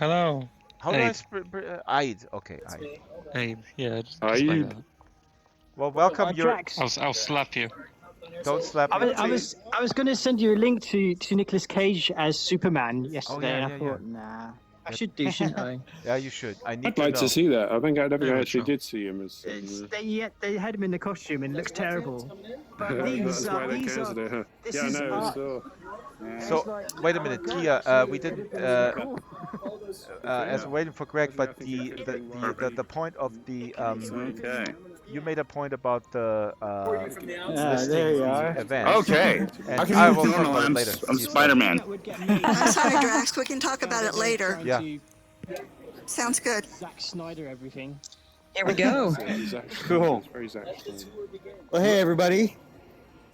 How do I Hey. ID? Okay, ID. Hey, yeah, just Are like you- that. Well, welcome. Your Drax. I'll slap you. don't slap I me. was going to send you a link to Nicolas Cage as Superman yesterday, yeah, and I yeah, thought, nah, I should do, shouldn't I? Yeah, you should. I need I'd to like know. to see that. I think I never Yeah, actually sure. did see him as. They had him in the costume and it looks terrible. But That's these why are they these cancelled are it, huh? this Yeah, is no, art. so. So wait a minute, Tia. We didn't. As we're waiting for Greg, but the point of the Okay. you made a point about the listing there you the are. event. Okay. And I can I move will to talk normal. about it I'm, later. I'm You said. Spider-Man. I'm sorry, Drax. We can talk about it later. Yeah. Sounds good. Zack Snyder everything. Here we go. Cool. It's very Zack Snyder. Well, hey everybody.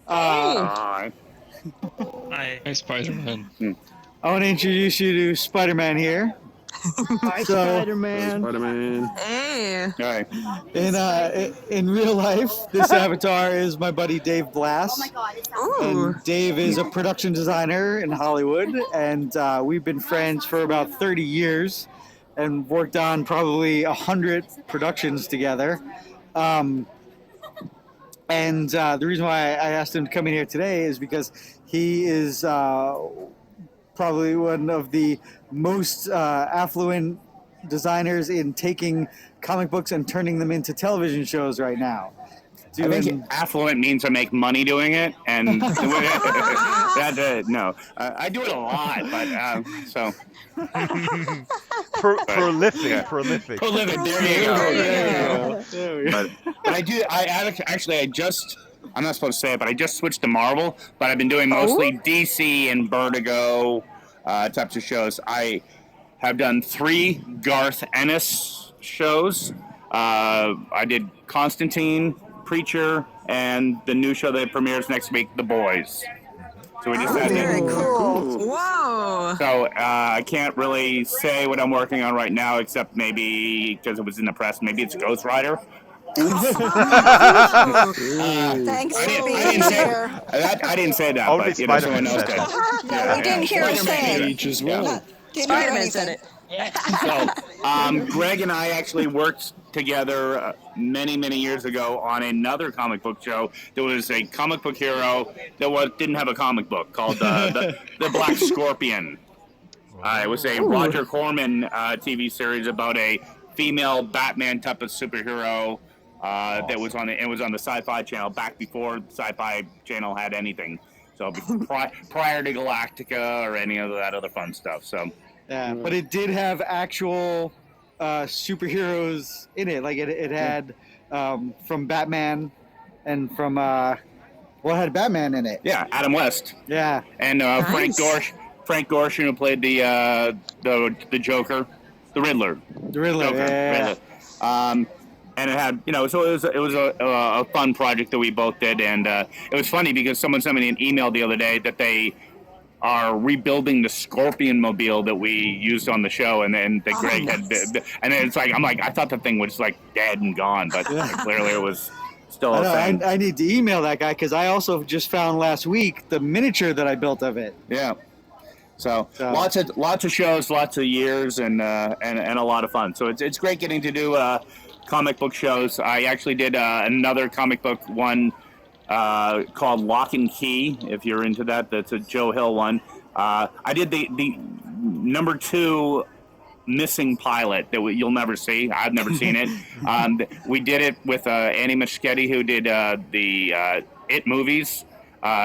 Hi. Hey, Spider-Man. I want to introduce you to Spider-Man here. Hi, So- Spider-Man. Spider-Man. Hey. All right. In real life, this avatar is my buddy Dave Blass. Ooh. And Dave is a production designer in Hollywood, and we've been friends for about 30 years and worked on probably 100 productions together. And the reason why I asked him to come in here today is because he is probably one of the most affluent designers in taking comic books and turning them into television shows right now. I think affluent means I make money doing it, and that no, I do it a lot, but so Prolific. yeah. Prolific. Prolific. There you go. But I do. I actually I'm not supposed to say it, but I just switched to Marvel. But I've been doing mostly DC and Vertigo types of shows. I have done 3 Garth Ennis shows. I did Constantine, Preacher, and the new show that premieres next week, The Boys. So we just had Very cool. Whoa. So I can't really say what I'm working on right now, except maybe because it was in the press. Maybe it's Ghost Rider. Thanks I for didn't being say here. I didn't say that, Only but you know, someone Spider-Man else said did. it. No, we didn't hear him say it. Age as well. Didn't hear Spider-Man anything. said it. So, Greg and I actually worked together many, many years ago on another comic book show. There was a comic book hero that didn't have a comic book called the Black Scorpion. It was a Roger Corman TV series about a female Batman type of superhero that was on it was on the Sci-Fi Channel back before the Sci-Fi Channel had anything. So prior to Galactica or any of that other fun stuff. So. Yeah, but it did have actual superheroes in it. Like it had from Batman and from what had Batman in it? Yeah, Adam West. Yeah, and Frank Gorshin, who played the Joker, the Riddler. The Riddler. Joker, yeah. Riddler. And it had, so it was a fun project that we both did, and it was funny because someone sent me an email the other day that they are rebuilding the Scorpion mobile that we used on the show, and then that Greg had, and then it's like I thought the thing was like dead and gone, but clearly it was still a thing. I need to email that guy because I also just found last week the miniature that I built of it. Yeah. So lots of shows, lots of years, and a lot of fun. So it's great getting to do comic book shows. I actually did another comic book one. Called Lock and Key, if you're into that. That's a Joe Hill one. I did the number 2 missing pilot that you'll never see. I've never seen it. We did it with Annie Muschietti, who did the It movies.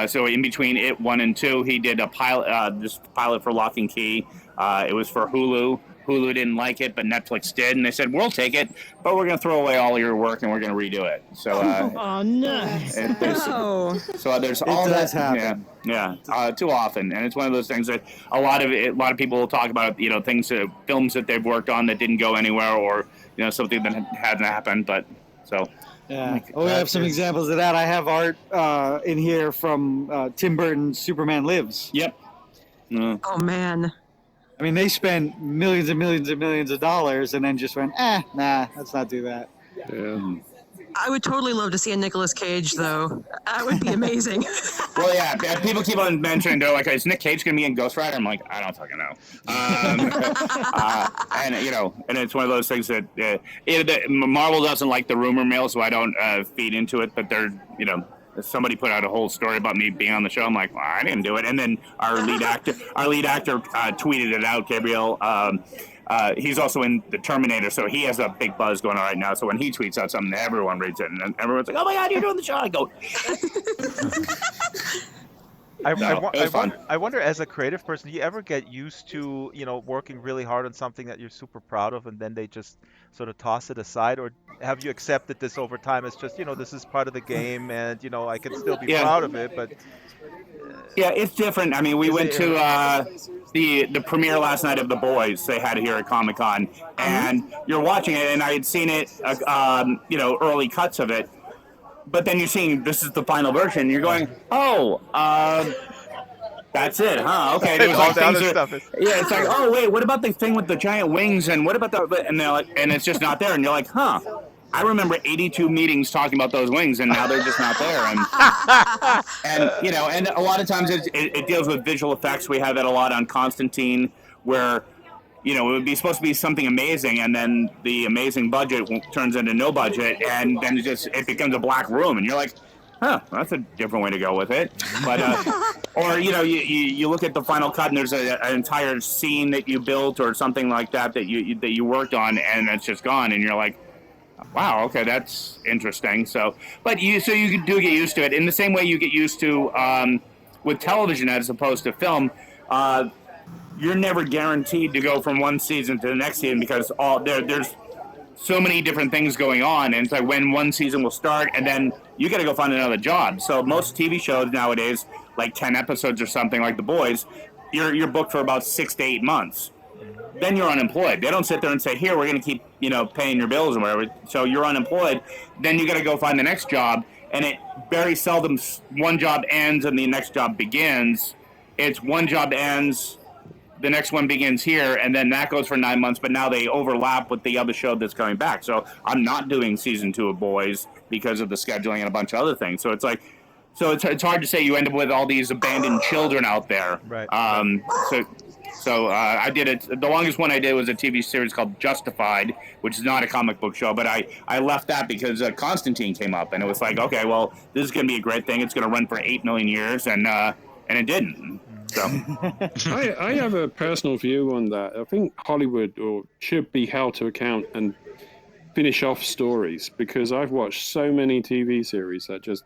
So in between It 1 and 2, he did a pilot, this pilot for Lock and Key. It was for Hulu. Hulu didn't like it, but Netflix did, and they said, we'll take it, but we're going to throw away all your work, and we're going to redo it. So, oh, no. So there's all that. Happen. Yeah, too often, and it's one of those things that a lot of people will talk about, things, films that they've worked on that didn't go anywhere, or, something that hadn't happened, but, so. Yeah, we have some examples of that. I have art in here from Tim Burton's Superman Lives. Yep. Oh, man. I mean, they spent millions and millions and millions of dollars and then just went, nah, let's not do that. Yeah. I would totally love to see a Nicolas Cage, though. That would be amazing. Well, yeah, people keep on mentioning, they're like, is Nick Cage going to be in Ghost Rider? I'm like, I don't fucking know. And it's one of those things that Marvel doesn't like the rumor mill, so I don't feed into it, but they're, somebody put out a whole story about me being on the show. I'm like, well, I didn't do it. And then our lead actor tweeted it out, Gabriel. He's also in The Terminator, so he has a big buzz going on right now. So when he tweets out something, everyone reads it, and everyone's like, oh my God, you're doing the show. I go, I wonder, as a creative person, do you ever get used to, working really hard on something that you're super proud of, and then they just sort of toss it aside, or have you accepted this over time as just, this is part of the game, and I can still be proud of it, but yeah, it's different. I mean, we went to the premiere last night of The Boys they had here at ComiCon, and you're watching it, and I had seen it, early cuts of it. But then you're seeing this is the final version. And you're going, that's it, huh? Okay. There was like it's like, oh wait, what about the thing with the giant wings? And what about that? And they're like, and it's just not there. And you're like, huh? I remember 82 meetings talking about those wings, and now they're just not there. And a lot of times it deals with visual effects. We have that a lot on Constantine, where it would be supposed to be something amazing, and then the amazing budget turns into no budget, and then it becomes a black room, and you're like, huh, that's a different way to go with it. But or you look at the final cut, and there's an entire scene that you built or something like that you worked on, and it's just gone, and you're like, wow, okay, that's interesting. So, but you do get used to it in the same way you get used to with television as opposed to film. You're never guaranteed to go from one season to the next season because there's so many different things going on, and it's like when one season will start, and then you got to go find another job. So most TV shows nowadays, like 10 episodes or something like The Boys, you're booked for about 6 to 8 months. Then you're unemployed. They don't sit there and say, here, we're going to keep paying your bills and whatever. So you're unemployed. Then you got to go find the next job, and it very seldom one job ends and the next job begins. It's one job ends, the next one begins here, and then that goes for 9 months, but now they overlap with the other show that's coming back. So I'm not doing season 2 of Boys because of the scheduling and a bunch of other things. So it's like So it's hard to say. You end up with all these abandoned children out there. Right. So I did it. The longest one I did was a TV series called Justified, which is not a comic book show, but I left that because Constantine came up, and it was like, okay, well, this is going to be a great thing. It's going to run for 8 million years, and it didn't. So I have a personal view on that. I think Hollywood should be held to account and finish off stories, because I've watched so many TV series that just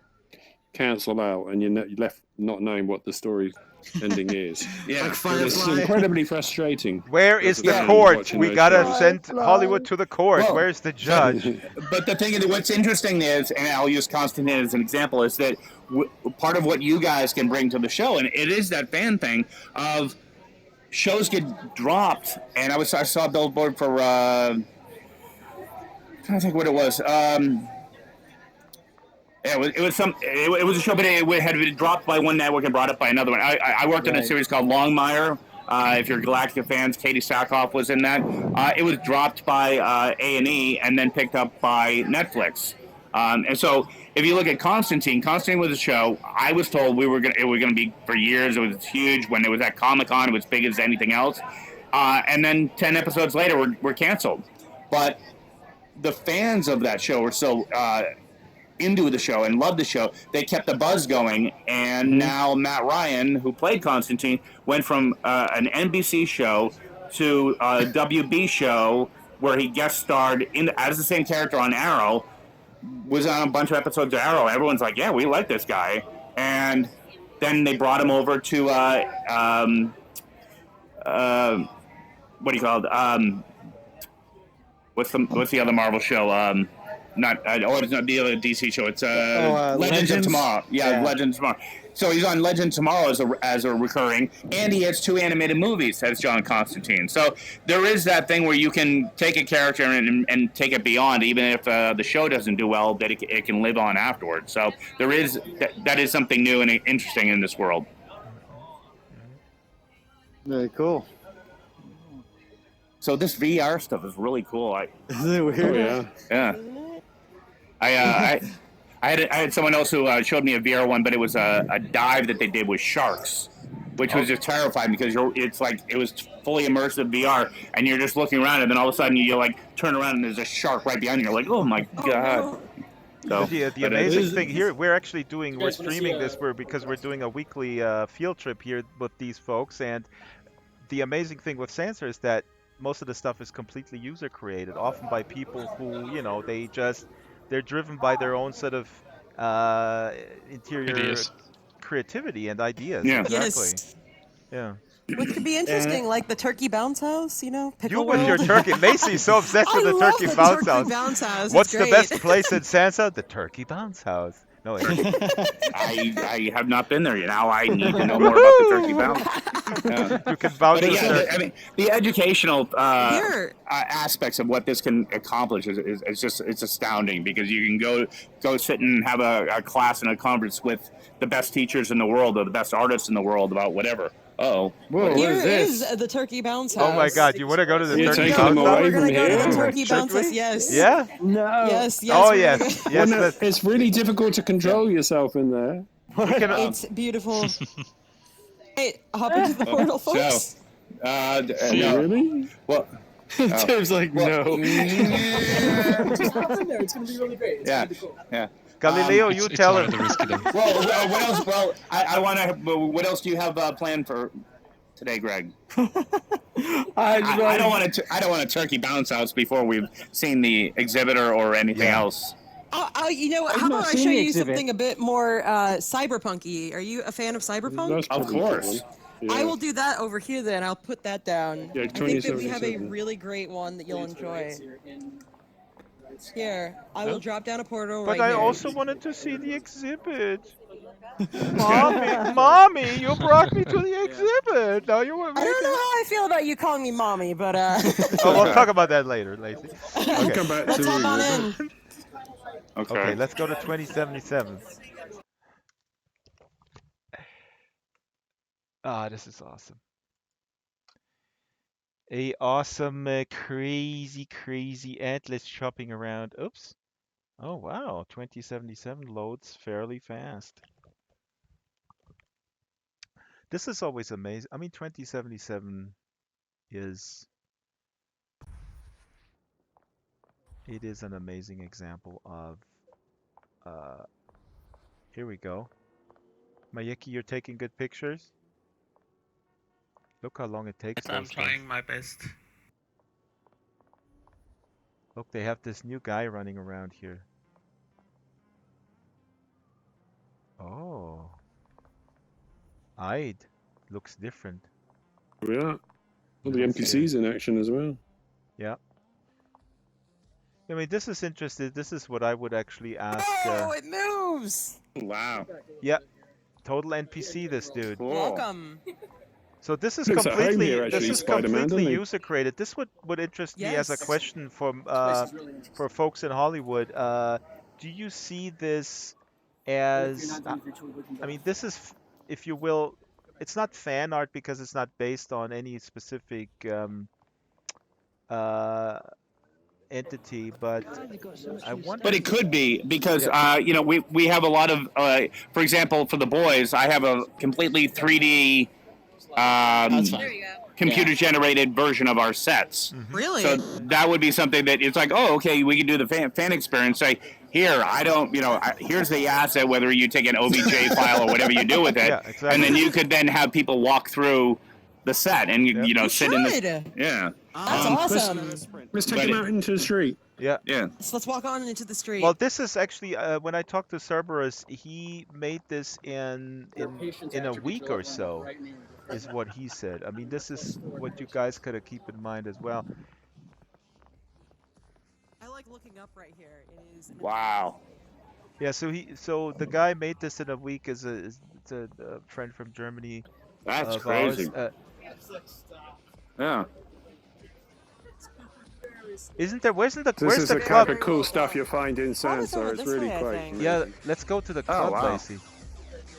cancel out, and you're left not knowing what the story ending is. Yeah, like it's incredibly frustrating. Where is the court? We gotta send Hollywood to the court. Well, Where's the judge? But the thing is, what's interesting is, and I'll use Constantine as an example, is that part of what you guys can bring to the show, and it is that fan thing of shows get dropped, and I saw a billboard for I'm trying to think what it was. Yeah, it was a show, but it had been dropped by one network and brought up by another one. I worked on a series called Longmire. If you're Galactica fans, Katie Sackhoff was in that. It was dropped by A&E and then picked up by Netflix. And so, if you look at Constantine was a show. I was told it was going to be for years. It was huge. When it was at ComiCon, it was big as anything else. And then 10 episodes later, were canceled. But the fans of that show were so into the show and loved the show, they kept the buzz going, and now Matt Ryan, who played Constantine, went from an NBC show to a WB show where he guest starred as the same character on Arrow, was on a bunch of episodes of Arrow. Everyone's like, yeah, we like this guy. And then they brought him over to what do you call it? What's the other Marvel show? It's not the other DC show. It's Legends of Tomorrow. Yeah, Legends of Tomorrow. So he's on Legends of Tomorrow as a recurring, and he has 2 animated movies as John Constantine. So there is that thing where you can take a character and take it beyond, even if the show doesn't do well, that it can live on afterwards. So there is that is something new and interesting in this world. Very cool. So this VR stuff is really cool. Isn't it weird? Yeah. I had someone else who showed me a VR one, but it was a dive that they did with sharks, which was just terrifying because it's like it was fully immersive VR, and you're just looking around, and then all of a sudden you like turn around and there's a shark right behind you. You're like, oh my god. So, the amazing thing here, we're streaming this because we're doing a weekly field trip here with these folks, and the amazing thing with Sansar is that most of the stuff is completely user created, often by people who, they're driven by their own sort of interior creativity and ideas. Yeah. Exactly. Yes. Yeah. Which could be interesting, like the turkey bounce house, Pickle You World. with your turkey. Macy's so obsessed with the love turkey the bounce turkey house. bounce house. What's It's the great. best place in Sansa? The turkey bounce house. No, I have not been there yet. Now I need to know more about the turkey bounce. Yeah. You can bounce. I mean, the educational aspects of what this can accomplish is just it's astounding, because you can go sit and have a class and a conference with the best teachers in the world or the best artists in the world about whatever. Whoa, Here is the turkey bounce house. Oh my God! You want to go to the You're turkey taking bounce them house? away We're from gonna go to here. the turkey bounce house. Yes. Yeah. No. Yes. Oh we're yes. gonna Yes. Well, no, let's- it's really difficult to control yourself in there. It's beautiful. Hey, hop into the portal, folks. No. Really? Well, Tim's like, no. Just hop in there. It's going to be really great. It's yeah. gonna be cool. Yeah. Galileo, you It's tell one him. of the risky then. Well, what else? Well, I want to. What else do you have planned for today, Greg? I don't want to. I don't want a turkey bounce house before we've seen the exhibitor or anything else. How I've about not I seen show the you exhibit. something a bit more cyberpunky? Are you a fan of cyberpunk? That's Of probably course. cool. Yeah. I will do that over here then. I'll put that down. Yeah, I think that we have a 2077. really great one that you'll enjoy. Here, I will drop down a portal But right I here. also wanted to see the exhibit. Mommy, you brought me to the exhibit. Now you want I don't know how I feel about you calling me mommy, but Oh, we'll talk about that later, Lacey. We'll Okay. come back let's to hop on you. in. Okay, let's go to 2077. This is awesome. A awesome, crazy Atlas shopping around. Oops. Oh, wow. 2077 loads fairly fast. This is always amazing. I mean, 2077 is an amazing example of. Here we go. Mayeki, you're taking good pictures. Look how long it takes. Yes, I'm trying my best. Look, they have this new guy running around here. Oh. Ide looks different. Yeah. All the NPCs in action as well. Yeah. I mean, this is interesting. This is what I would actually ask. Oh, it moves! Wow. Yeah. Total NPC, this dude. Cool. Welcome. So this is Looks at home completely here, actually, Spider-Man, completely doesn't he? user created. This would interest me as a Yes. question from for folks in Hollywood. Do you see this as? I mean, this is, if you will, it's not fan art because it's not based on any specific entity, but I wonder. But it could be because Yeah. you know we have a lot of for example for the boys I have a completely 3D computer generated version of our sets. Really? So that would be something that it's like, oh, okay, we can do the fan experience. Say, here, I don't, you know, here's the asset, whether you take an OBJ file or whatever you do with it, Yeah, exactly. and then you could then have people walk through the set and you know sit in the should. yeah. That's awesome. Let's take him out into the street. Yeah. Yeah. So let's walk on into the street. Well, this is actually when I talked to Cerberus, he made this in a week or so, is what he said. I mean, this is what you guys gotta keep in mind as well. I like looking up right here. It is. Wow. Yeah, so the guy made this in a week. Is a friend from Germany. That's of crazy. ours. Yeah. Isn't there? Where's the This is the club? type of cool stuff you'll find in Sansar. It's really quite amazing. Yeah, let's go to the club, wow. Lacey.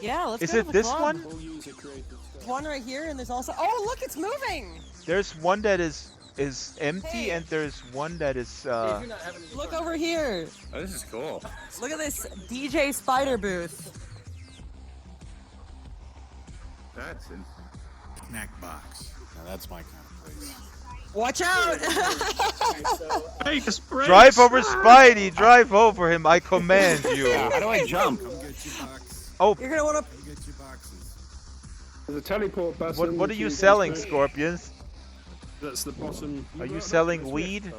Yeah, let's Is go it to the this club. one? There's one right here, and there's also. Oh, look, it's moving. There's one that is empty, and there's one that is. Look over here. Oh, this is cool. Look at this DJ Spider booth. That's insane. Snack box. Now that's my kind of place. Watch out! Drive over Spidey! Drive over him! I command you! How do I jump? Come get your boxes. Oh, You're gonna wanna. Come get your boxes. There's a teleport button. what are which you can selling, push. Scorpions? That's the bottom. Are you selling weed?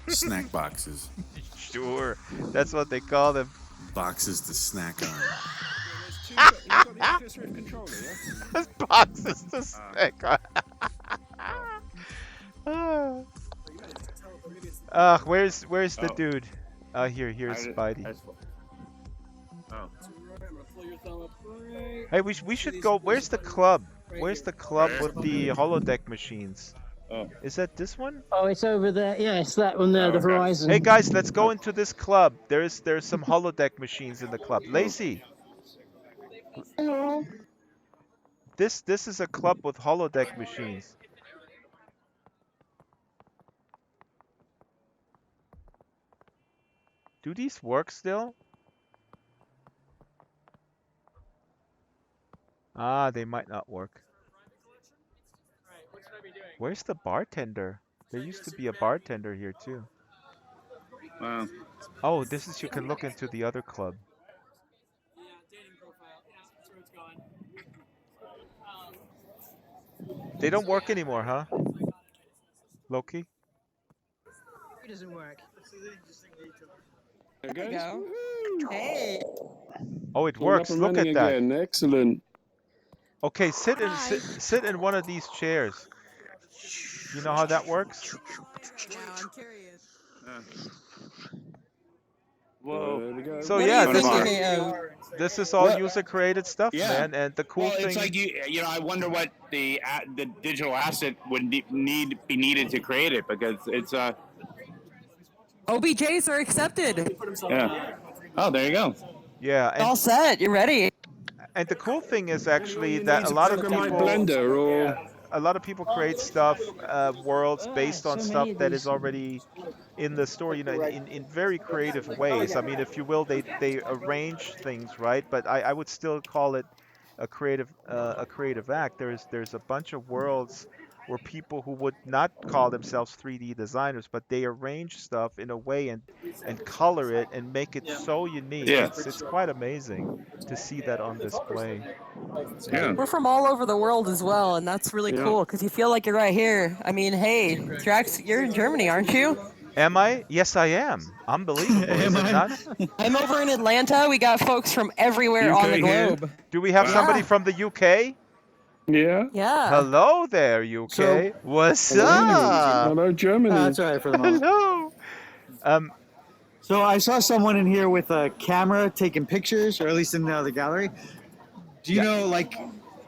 Snack boxes. Sure, that's what they call them. Boxes to snack on. Boxes to snack on. Where's the dude? Here's Spidey. Hey, we should go. Where's the club? Where's the club with the holodeck machines? Oh. Is that this one? Oh, it's over there. Yeah, it's that one there, the horizon. Hey guys, let's go into this club. There's some holodeck machines in the club. Lacey. Hello. This is a club with holodeck machines. Do these work still? Ah, they might not work. Where's the bartender? There used to be a bartender here too. Wow. Oh, this is, you can look into the other club. They don't work anymore, huh? Loki? It doesn't work. There There it you goes. go. Hey. Oh, it All works. up and Look running at that. again. Excellent. Okay, sit in one of these chairs. You know how that works? Now I'm curious. Whoa. There we go. So What yeah, are you thinking of? this is all What? user-created stuff, Yeah. man. And the cool Well, thing. it's like you know, I wonder what the digital asset would be needed to create it because it's OBJs are accepted. yeah. Oh, there you go. Yeah, All set. You're ready. and the cool thing is actually You that need a to lot of program people. like Blender or A lot of people create stuff, worlds based on so stuff many of that these. is already in the story, you know, in very creative ways. I mean, if you will, they arrange things right, but I would still call it a creative act. There's a bunch of worlds where people who would not call themselves 3D designers, but they arrange stuff in a way and color it and make it so unique. Yeah. It's quite amazing to see that on display. Yeah. We're from all over the world as well, and that's really Yeah. cool because you feel like you're right here. I mean, hey, Drax, you're in Germany, aren't you? Am I? Yes, I am. Unbelievable. Is it not? I'm over in Atlanta. We got folks from everywhere on the globe. Do we have Wow. somebody from the UK? Yeah. Yeah. Hello there, UK. So- What's Hello. up? Hello, Germany. That's all right for the moment. Hello. So I saw someone in here with a camera taking pictures, or at least in the other gallery. Do you know, like,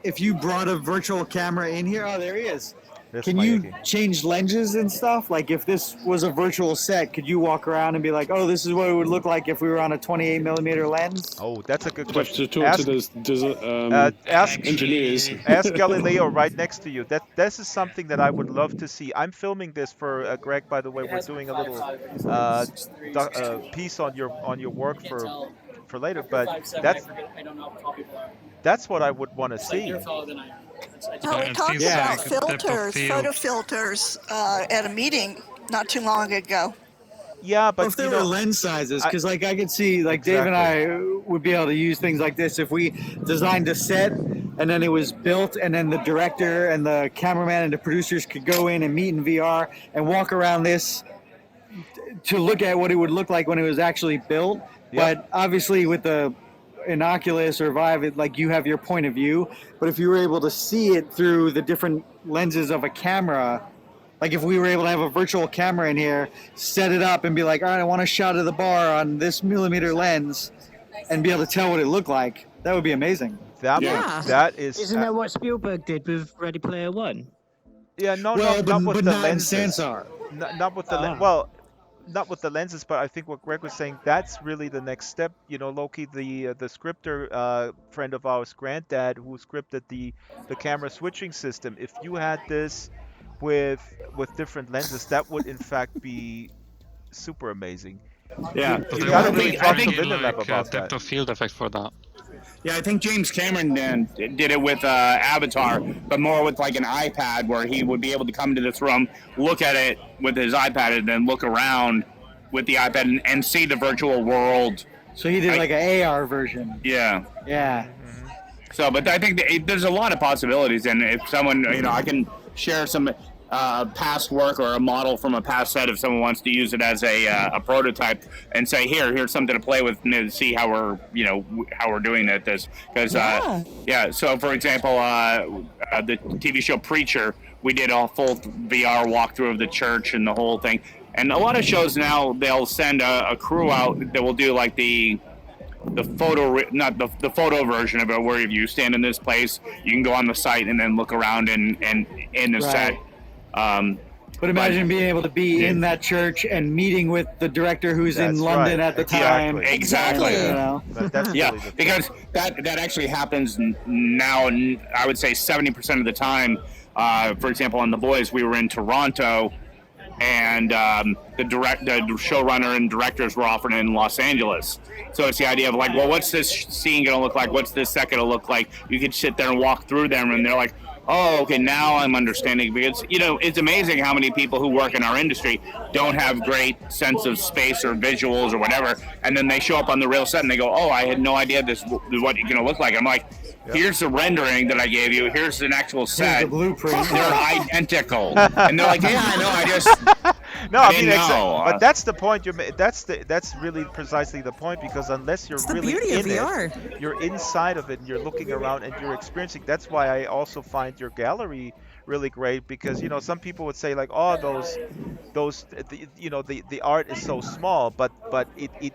if you brought a virtual camera in here? Oh, there he is. That's Can my you Yuki. change lenses and stuff? Like, if this was a virtual set, could you walk around and be like, "Oh, this is what it would look like if we were on a 28mm lens"? Oh, that's a good Just question. to talk Ask, to ask engineers. ask Galileo right next to you. This is something that I would love to see. I'm filming this for Greg, by the way. We're doing a little piece on your work for later, but that's what I would want to see. Well, we it talked seems about like a depth of filters, field. photo filters, at a meeting not too long ago. Yeah, but Or if there were lens sizes, because like I could see, like Dave and I would be able to use things like this if we designed a set and then it was built, and then the director and the cameraman and the producers could go in and meet in VR and walk around this to look at what it would look like when it was actually built. But obviously with the Oculus or Vive, like you have your point of view, but if you were able to see it through the different lenses of a camera, like if we were able to have a virtual camera in here, set it up and be like, all right, I want a shot of the bar on this millimeter lens, and be able to tell what it looked like, that would be amazing. That is. Isn't that what Spielberg did with Ready Player One? Yeah, not with the lenses. Not with the not with the lenses, but I think what Greg was saying, that's really the next step. You know, Loki, the scripter friend of ours, Granddad, who scripted the camera switching system. If you had this with different lenses, that would in fact be super amazing. Yeah. You gotta really talk to Bring in, Lindenlab like, about depth that. of field effect for that. Yeah, I think James Cameron did it with Avatar, but more with like an iPad, where he would be able to come into this room, look at it with his iPad, and then look around with the iPad and see the virtual world. So he did like an AR version. Yeah. Yeah. So, but I think there's a lot of possibilities, and if someone, I can share some past work or a model from a past set if someone wants to use it as a prototype and say, here's something to play with and see how we're doing this. Because so for example, the TV show Preacher, we did a full VR walkthrough of the church and the whole thing. And a lot of shows now, they'll send a crew out that will do like the photo version of it, where if you stand in this place, you can go on the site and then look around and in the set. But imagine being able to be in that church and meeting with the director who's in London at the time. Exactly. Because that actually happens now. I would say 70% of the time. For example, on The Boys, we were in Toronto, and the showrunner and directors were often in Los Angeles. So it's the idea of like, well, what's this scene going to look like? What's this set going to look like? You could sit there and walk through them, and they're like, oh, okay, now I'm understanding. Because, it's amazing how many people who work in our industry don't have great sense of space or visuals or whatever, and then they show up on the real set and they go, oh, I had no idea this is what you're going to look like. I'm like, here's the rendering that I gave you. Here's an actual set. Here's the blueprint. They're identical. And they're like, yeah, I know, I just... No, I didn't mean, know. but that's the point. That's really precisely the point, because unless you're really in it, you're inside of it and you're looking around and you're experiencing. That's why I also find your gallery really great, because some people would say like, oh, the art is so small, but it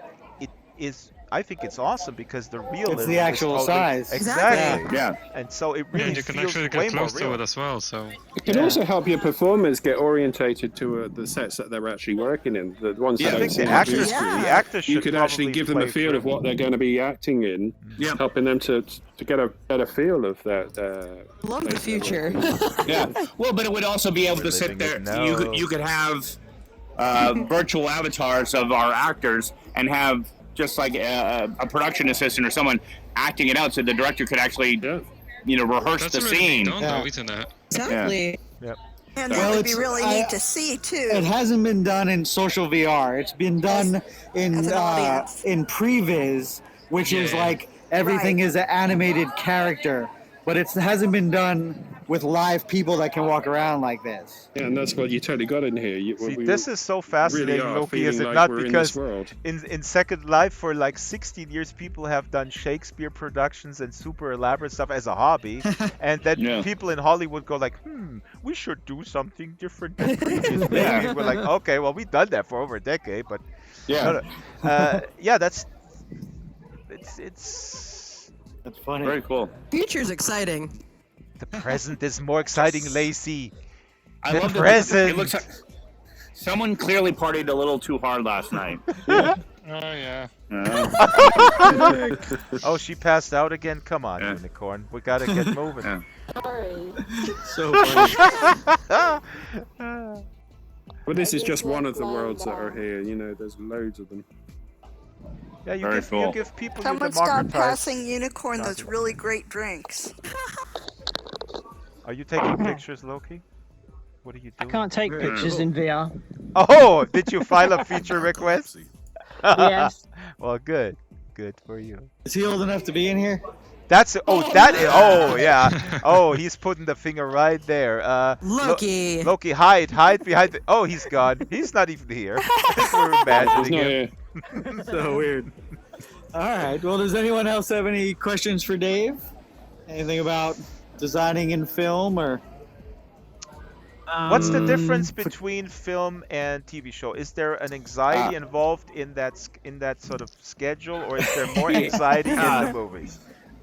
is. I think it's awesome because the realism. It's the actual size. Exactly. Yeah. And so it really you can feels actually way get more close to real. it as well. So it can also help your performers get orientated to the sets that they're actually working in. The ones that I don't think see the on actors, TV. the actors You should could actually probably give them a play feel of what they're going to be acting in, helping them to get a better feel of that. Love the future. Yeah. Well, but it would also be able to sit there. You could have virtual avatars of our actors and have just like a production assistant or someone acting it out, so the director could actually, rehearse That's the already scene. done, though, isn't it? Exactly. Yep. And that would be really neat to see too. It hasn't been done in social VR. It's been done in previs, which is like everything is an animated character, but it hasn't been done with live people that can walk around like this. Yeah, and that's what you totally got in here. This is so fascinating, really are Loki, is feeling it like not? we're in Because this world. in Second Life, for like 16 years, people have done Shakespeare productions and super elaborate stuff as a hobby, and then people in Hollywood go like, we should do something different than previous. Maybe we're like, okay, well, we've done that for over a decade, but that's funny. Very cool. Future's exciting. The present is more exciting, Lacey. I The love present. It looks like someone clearly partied a little too hard last night. Oh, yeah. Oh, she passed out again? Come on, Unicorn. We gotta get moving. Sorry. So funny. Well, this is just one of the worlds that are here. There's loads of them. Yeah, you give people. Someone stop passing Unicorn those really great drinks. Are you taking pictures, Loki? What are you doing? I can't take pictures in VR. Oh, did you file a feature request? Yes. Well, good. Good for you. Is he old enough to be in here? Yeah. Oh, he's putting the finger right there. Loki. Loki, hide behind the... Oh, he's gone. He's not even here. I think we're imagining him. So weird. All right. Well, does anyone else have any questions for Dave? Anything about designing in film or? What's the difference between film and TV show? Is there an anxiety involved in that sort of schedule, or is there more anxiety in the movies?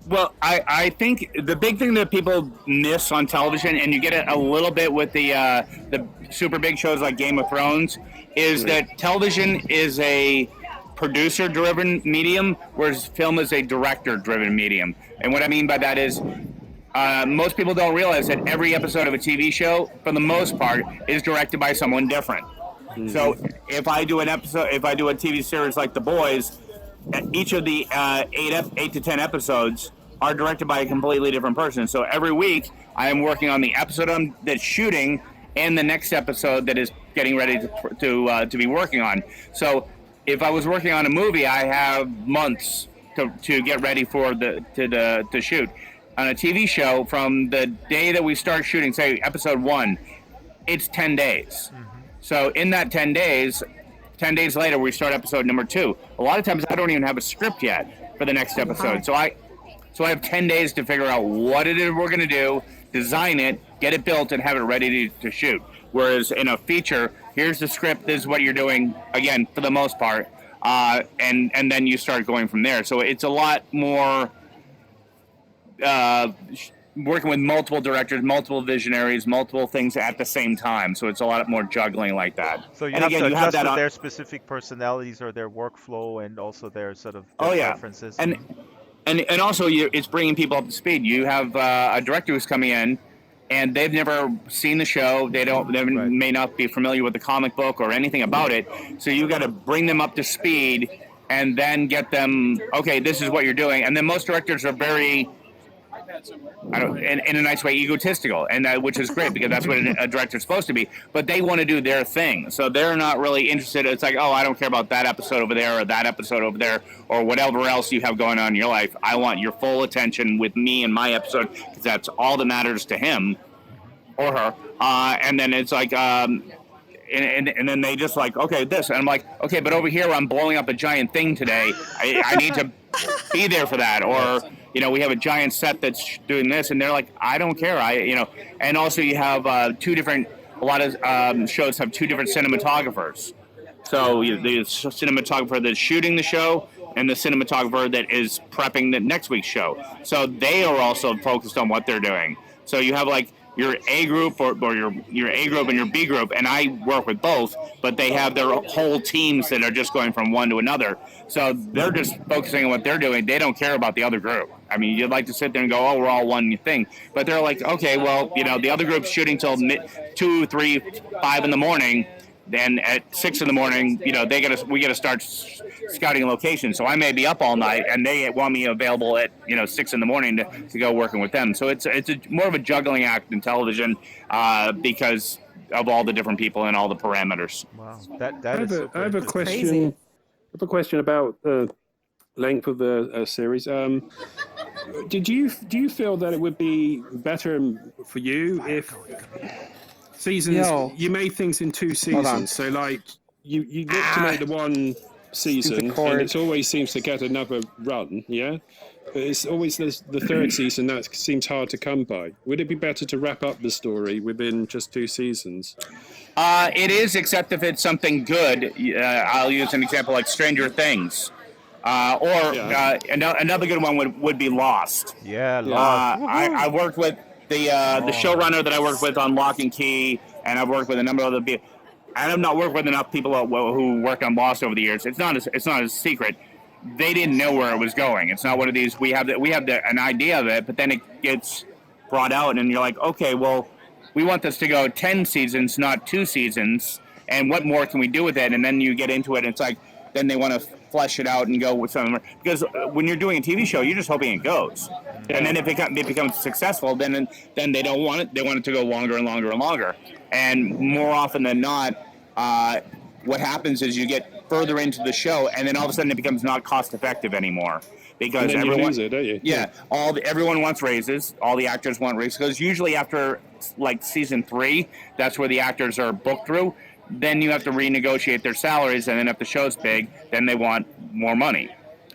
Well, I think the big thing that people miss on television, and you get it a little bit with the super big shows like Game of Thrones, is that television is a producer-driven medium, whereas film is a director-driven medium. And what I mean by that is most people don't realize that every episode of a TV show, for the most part, is directed by someone different. Mm-hmm. So if I do a TV series like The Boys, each of the 8 to 10 episodes are directed by a completely different person. So every week, I am working on the episode that's shooting and the next episode that is getting ready to be working on. So if I was working on a movie, I have months to get ready for to shoot. On a TV show, from the day that we start shooting, say episode 1, it's 10 days. Mm-hmm. So in that 10 days, 10 days later, we start episode number 2. A lot of times, I don't even have a script yet for the next episode. So I have 10 days to figure out what it is we're going to do, design it, get it built, and have it ready to shoot. Whereas in a feature, here's the script, this is what you're doing, again, for the most part, and then you start going from there. So it's a lot more working with multiple directors, multiple visionaries, multiple things at the same time. So it's a lot more juggling like that. So you have to adjust to their specific personalities or their workflow and also their sort of preferences. And also it's bringing people up to speed. You have a director who's coming in and they've never seen the show. They may not be familiar with the comic book or anything about it. So you got to bring them up to speed and then get them, okay, this is what you're doing. And then most directors are very, in a nice way, egotistical, and which is great because that's what a director's supposed to be. But they want to do their thing, so they're not really interested. It's like, oh, I don't care about that episode over there or that episode over there or whatever else you have going on in your life. I want your full attention with me and my episode because that's all that matters to him or her. And then it's like, and then they just like, okay, this, and I'm like, okay, but over here I'm blowing up a giant thing today. I need to be there for that, or. We have a giant set that's doing this, and they're like, I don't care. And also you have a lot of shows have 2 different cinematographers. So the cinematographer that's shooting the show and the cinematographer that is prepping the next week's show. So they are also focused on what they're doing. So you have like your A group or your A group and your B group, and I work with both, but they have their whole teams that are just going from one to another. So they're just focusing on what they're doing. They don't care about the other group. I mean, you'd like to sit there and go, oh, we're all one thing. But they're like, okay, well, the other group's shooting till 2, 3, 5 in the morning. then at 6 in the morning, we got to start scouting locations. So I may be up all night, and they want me available at 6 in the morning to go working with them. So it's more of a juggling act in television because of all the different people and all the parameters. Wow, I have a question. I have a question about the length of the series. Do you feel that it would be better for you if seasons you made things in 2 seasons? So like you look to make the one season, and it always seems to get another run, yeah. But it's always the third season that seems hard to come by. Would it be better to wrap up the story within just 2 seasons? It is, except if it's something good. I'll use an example like Stranger Things. Another good one would be Lost. Yeah, Lost. I worked with the showrunner that I worked with on Lock and Key, and I've worked with a number of other people. And I've not worked with enough people who worked on Lost over the years. It's not a secret. They didn't know where it was going. It's not one of these. We have an idea of it, but then it gets brought out, and you're like, okay, well, we want this to go 10 seasons, not 2 seasons. And what more can we do with it? And then you get into it, and it's like, then they want to flesh it out and go with some. Because when you're doing a TV show, you're just hoping it goes. Yeah. And then if it becomes successful, then they don't want it. They want it to go longer and longer and longer. And more often than not, what happens is you get further into the show, and then all of a sudden it becomes not cost effective anymore. Because everyone, you lose it, don't you? Yeah, everyone wants raises. All the actors want raises. Because usually after like season 3, that's where the actors are booked through. Then you have to renegotiate their salaries, and then if the show's big, then they want more money.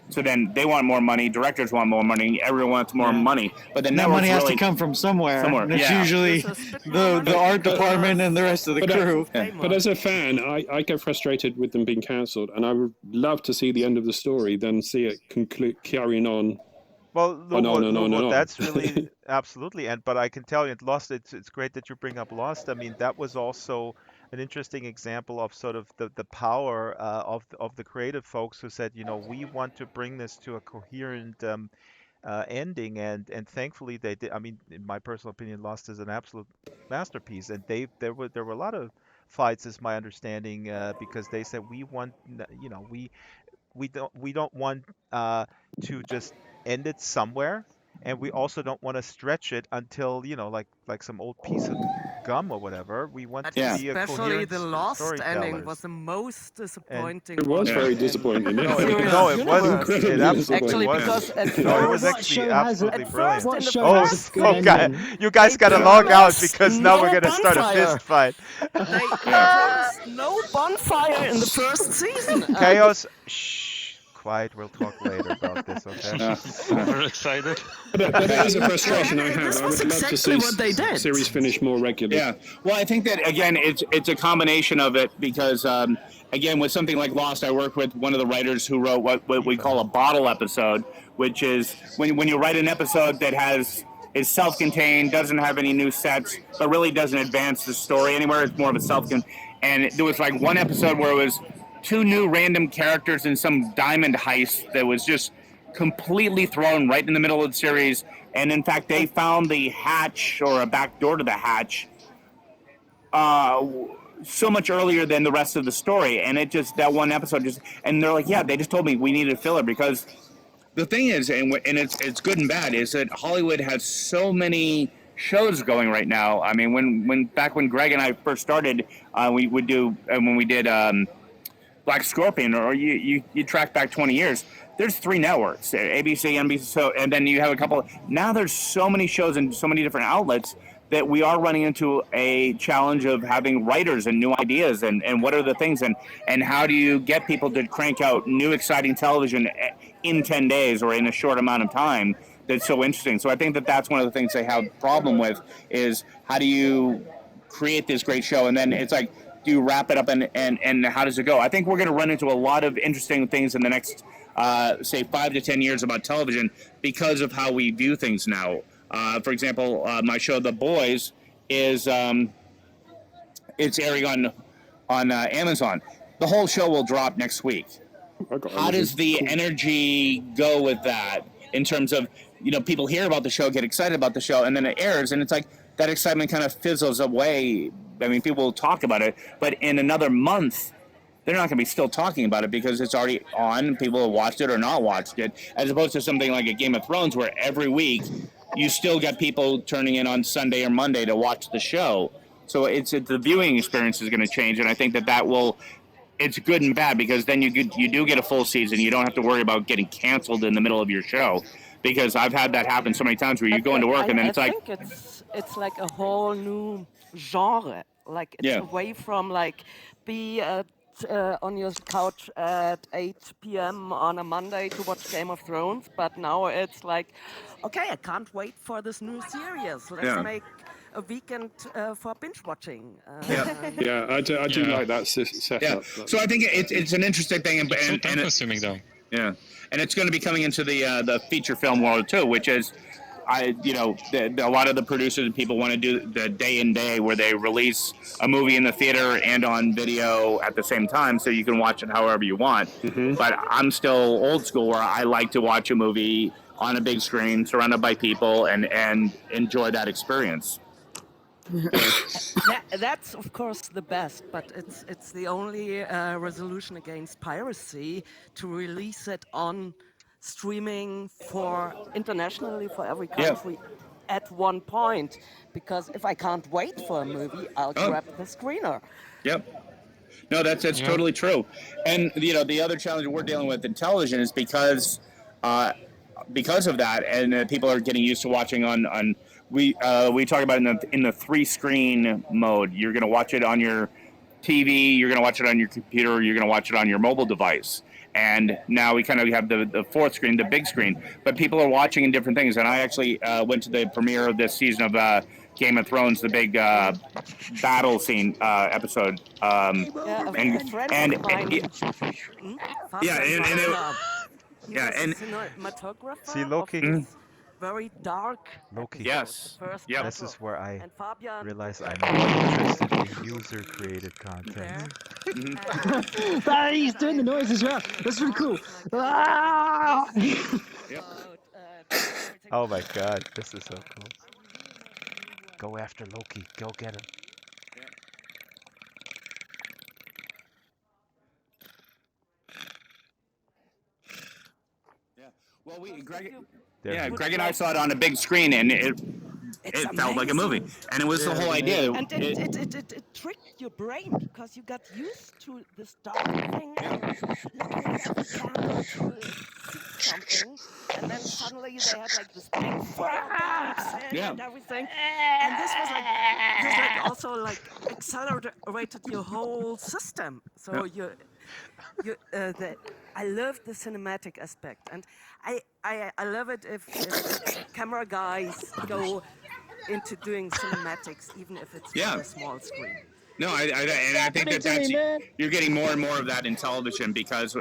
So then they want more money, directors want more money, everyone wants more money. But the that money has to come from somewhere. And it's usually the art department and the rest of the crew. But as a fan, I get frustrated with them being cancelled, and I would love to see the end of the story, then see it carrying on. Well, on. That's really absolutely. But I can tell you, Lost. It's great that you bring up Lost. I mean, that was also an interesting example of sort of the power of the creative folks who said, we want to bring this to a coherent ending, and thankfully they did. I mean, in my personal opinion, Lost is an absolute masterpiece, and there were a lot of fights, is my understanding, because they said we want, we don't want to just end it somewhere, and we also don't want to stretch it until like some old piece of gum or whatever. We want to be a coherent Especially the Lost storytellers. ending was the most disappointing. It was very disappointing. No, it wasn't. It absolutely wasn't. No, it was actually absolutely brilliant. Oh God, you guys got to log out because now we're gonna start a fist fight. There was no bonfire in the first season. Chaos. Shh. Quiet. We'll talk later about this. Okay. We're excited. But that is a frustration I have. I would love to see series finish more regularly. Yeah. Well, I think that again, it's a combination of it because again, with something like Lost, I worked with one of the writers who wrote what we call a bottle episode, which is when you write an episode that is self-contained, doesn't have any new sets, but really doesn't advance the story anywhere. It's more of a self-contained. And there was like one episode where it was 2 new random characters in some diamond heist that was just completely thrown right in the middle of the series. And in fact, they found the hatch or a back door to the hatch so much earlier than the rest of the story. And that one episode and they're like, yeah, they just told me we needed filler because the thing is, and it's good and bad, is that Hollywood has so many shows going right now. I mean, back when Greg and I first started, we would do, when we did Black Scorpion, or you track back 20 years, there's 3 networks, ABC, NBC, and then you have a couple. Now there's so many shows and so many different outlets that we are running into a challenge of having writers and new ideas and what are the things and how do you get people to crank out new exciting television in 10 days or in a short amount of time that's so interesting. So I think that's one of the things they have a problem with is how do you create this great show, and then it's like, do you wrap it up and how does it go? I think we're going to run into a lot of interesting things in the next, say, 5 to 10 years about television because of how we view things now. For example, my show, The Boys, is it's airing on Amazon. The whole show will drop next week. How does the energy go with that in terms of, people hear about the show, get excited about the show, and then it airs, and it's like that excitement kind of fizzles away I mean, people will talk about it, but in another month, they're not going to be still talking about it because it's already on. People have watched it or not watched it, as opposed to something like a Game of Thrones, where every week you still got people turning in on Sunday or Monday to watch the show. So the viewing experience is going to change, and I think that will. It's good and bad because then you do get a full season. You don't have to worry about getting canceled in the middle of your show, because I've had that happen so many times where you go into work and then it's like. I think it's like a whole new genre. Like it's away from like be on your couch at 8 p.m. on a Monday to watch Game of Thrones, but now it's like, okay, I can't wait for this new series. Let's make a weekend for binge watching. Yeah, I do like that setup. Yeah. So I think it's an interesting thing, and so time consuming though. Yeah, and it's going to be coming into the feature film world too, which is, a lot of the producers and people want to do the day and day where they release a movie in the theater and on video at the same time, so you can watch it however you want. Mm-hmm. But I'm still old school, where I like to watch a movie on a big screen, surrounded by people, and enjoy that experience. That's of course the best, but it's the only resolution against piracy to release it on streaming for internationally for every country at one point. Because if I can't wait for a movie, I'll grab the screener. Yep. No, that's totally true. And the other challenge we're dealing with in television is because of that, and people are getting used to watching on. We talk about in the 3-screen mode. You're going to watch it on your TV, you're going to watch it on your computer, you're going to watch it on your mobile device. And now we kind of have the fourth screen, the big screen. But people are watching in different things. And I actually went to the premiere of this season of Game of Thrones, the big battle scene episode. See, Loki. Very dark. Loki. Yes. Yep. This is where I realize I'm interested in user-created content. He's doing the noise as well. That's really cool. Oh my god, this is so cool. Go after Loki. Go get him. Well, Greg and I saw it on a big screen, and it felt like a movie, and it was the whole idea. And it tricked your brain because you got used to this dark thing and looking at the camera to see something, and then suddenly they had like this big fire and everything, and this was like also like accelerated your whole system. So I love the cinematic aspect, and I love it if camera guys go into doing cinematics, even if it's on a small screen. No, I think that's you're getting more and more of that in television because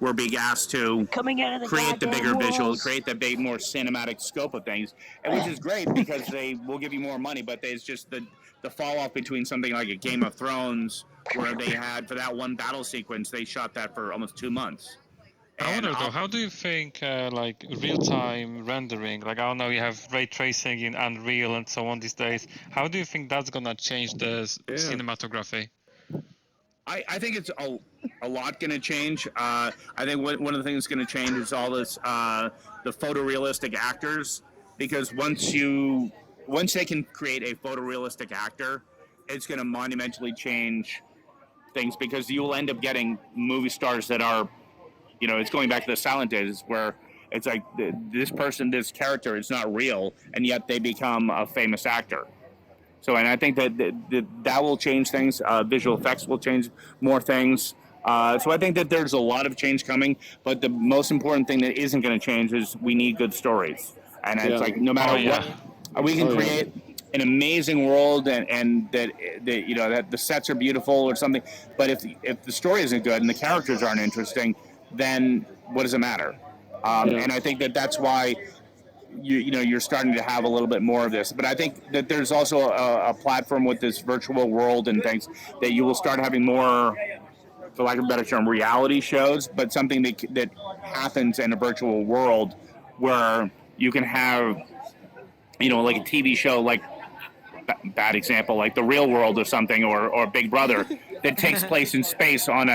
we're being asked to create the bigger visual, create the big, more cinematic scope of things, and which is great because they will give you more money. But there's just the fall off between something like a Game of Thrones, where they had for that one battle sequence, they shot that for almost 2 months. I wonder though, how do you think like real-time rendering, like I don't know, you have ray tracing in Unreal and so on these days. How do you think that's gonna change the cinematography? I think it's a lot going to change. I think one of the things that's going to change is all this the photorealistic actors, because once they can create a photorealistic actor, it's going to monumentally change things, because you will end up getting movie stars that are, it's going back to the silent days where it's like this character is not real, and yet they become a famous actor. So, and I think that will change things. Visual effects will change more things. So I think that there's a lot of change coming, but the most important thing that isn't going to change is we need good stories. And it's like, no matter what, we can create an amazing world and that the sets are beautiful or something. But if the story isn't good and the characters aren't interesting, then what does it matter? And I think that's why you're starting to have a little bit more of this. But I think that there's also a platform with this virtual world and things that you will start having more, for lack of a better term, reality shows, but something that happens in a virtual world where you can have, like a TV show like bad example, like The Real World or something, or Big Brother, that takes place in space on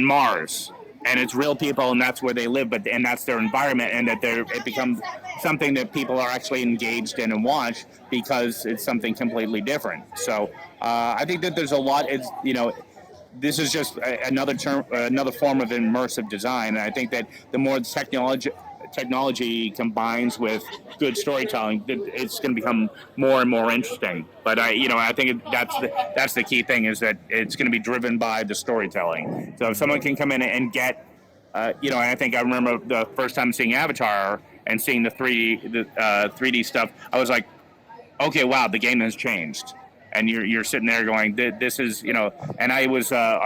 Mars, and it's real people, and that's where they live, and that's their environment, and that it becomes something that people are actually engaged in and watch because it's something completely different. So I think that there's a lot. This is just another form of immersive design, and I think that the more technology combines with good storytelling, it's going to become more and more interesting. But I think that's the key thing, is that it's going to be driven by the storytelling. So if someone can come in and get, and I think I remember the first time seeing Avatar and seeing the 3D stuff, I was like, okay, wow, the game has changed. And you're sitting there going, this is, and I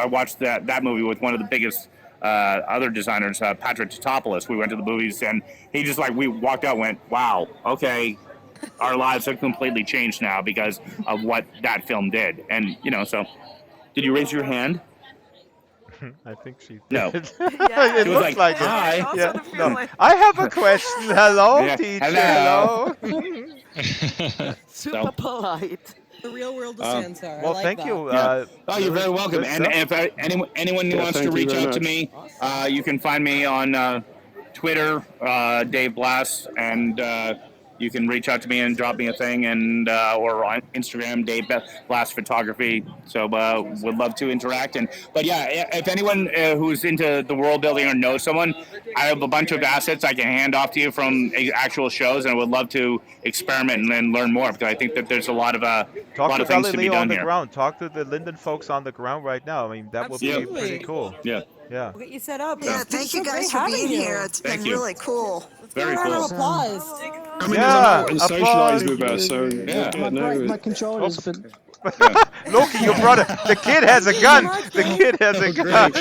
watched that movie with one of the biggest other designers, Patrick Totopoulos. We went to the movies, and he just we walked out and went, wow, okay, our lives have completely changed now because of what that film did. And, so, did you raise your hand? I think she did. No. Yeah, it looks like it. Hi. Yeah, no. I have a question. Hello, teacher. Hello. Super polite. The real world of Sansar. Well, I like thank that. you. You're very welcome. And if anyone who wants to reach out to me, you can find me on Twitter, Dave Blass, and you can reach out to me and drop me a thing, and or on Instagram, Dave Blass Photography. So would love to interact. But yeah, if anyone who's into the world building or knows someone, I have a bunch of assets I can hand off to you from actual shows, and I would love to experiment and learn more, because I think that there's a lot of things to be done on the here. ground. Talk to the Linden folks on the ground right now. I mean, that would be pretty cool. Yeah. Yeah. We'll get you set up. Yeah, thank you guys for being here. It's been really cool. Very Round cool. of applause. Come in and socialise with us. So My controllers, but Loki, you brought the kid has a gun. The kid has a gun.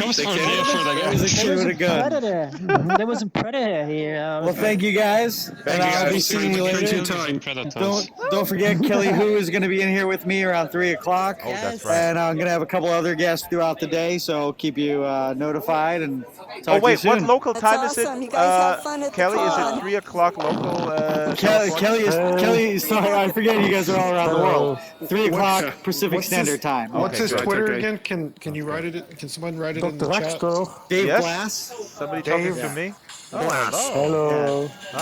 Predator. There was a predator here. Well, thank you guys. And I'll be seeing you later. Don't forget, Kelly Hu is going to be in here with me around 3 o'clock. Oh, that's right. And I'm going to have a couple other guests throughout the day, so I'll keep you notified and talk Oh to you wait, soon. what local That's time awesome. is You it? guys have fun at the Kelly, is con. it 3 o'clock local? Kelly. Sorry, I forget you guys are all around the world. 3 o'clock Pacific Standard Time. What's his good. Twitter Okay. again? Can you write it? Can someone write it in the chat? Draxtor. Dave Yes? Blass. Somebody talking to me? Hello. Chat,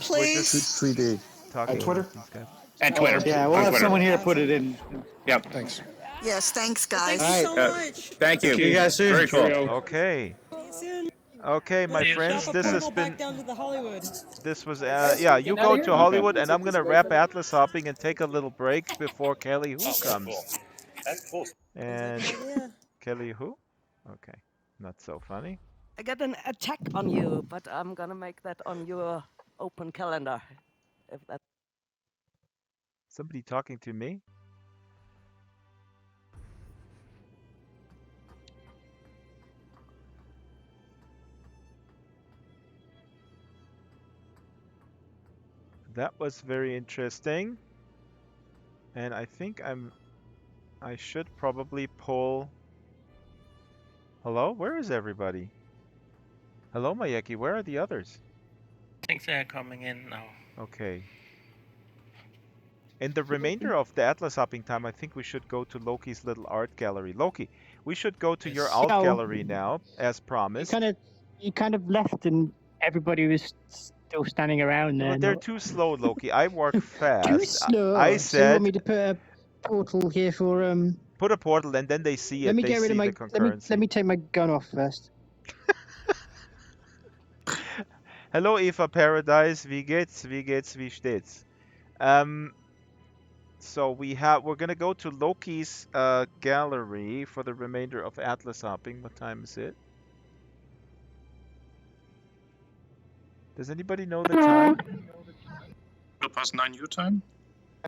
please. 3D. Talking At Twitter? to these guys. At Twitter. Yeah, we'll On have Twitter. someone here put it in. Yep. Thanks. Yes, thanks, guys. Thank you so much. Thank you. See you guys soon. Very cool. Okay. See you soon. Okay, my friends, Shop a this has portal been. back down to the Hollywood. This was yeah. You go to Hollywood, and I'm gonna wrap Atlas hopping and take a little break before Kelly Hu comes. That's cool. And Yeah. Kelly Hu? Okay, not so funny. I got an attack on you, but I'm gonna make that on your open calendar. If that. Somebody talking to me? That was very interesting. And I think I should probably pull. Hello? Where is everybody? Hello, Mayeki. Where are the others? I think they're coming in now. Okay. In the remainder of the Atlas hopping time, I think we should go to Loki's little art gallery. Loki, we should go to your art gallery now, as promised. you kind of left, and everybody was still standing around there. Well, they're too slow, Loki. I work fast. Too slow. I So you want said me to put a portal here for put a portal, and then they see it. Let me They get rid see of my. the concurrency. Let me take my gun off first. Hello, Eva Paradise. Wie geht's? Wie geht's? Wie steht's? So we're gonna go to Loki's gallery for the remainder of Atlas hopping. What time is it? Does anybody know the time? Past 9 your time?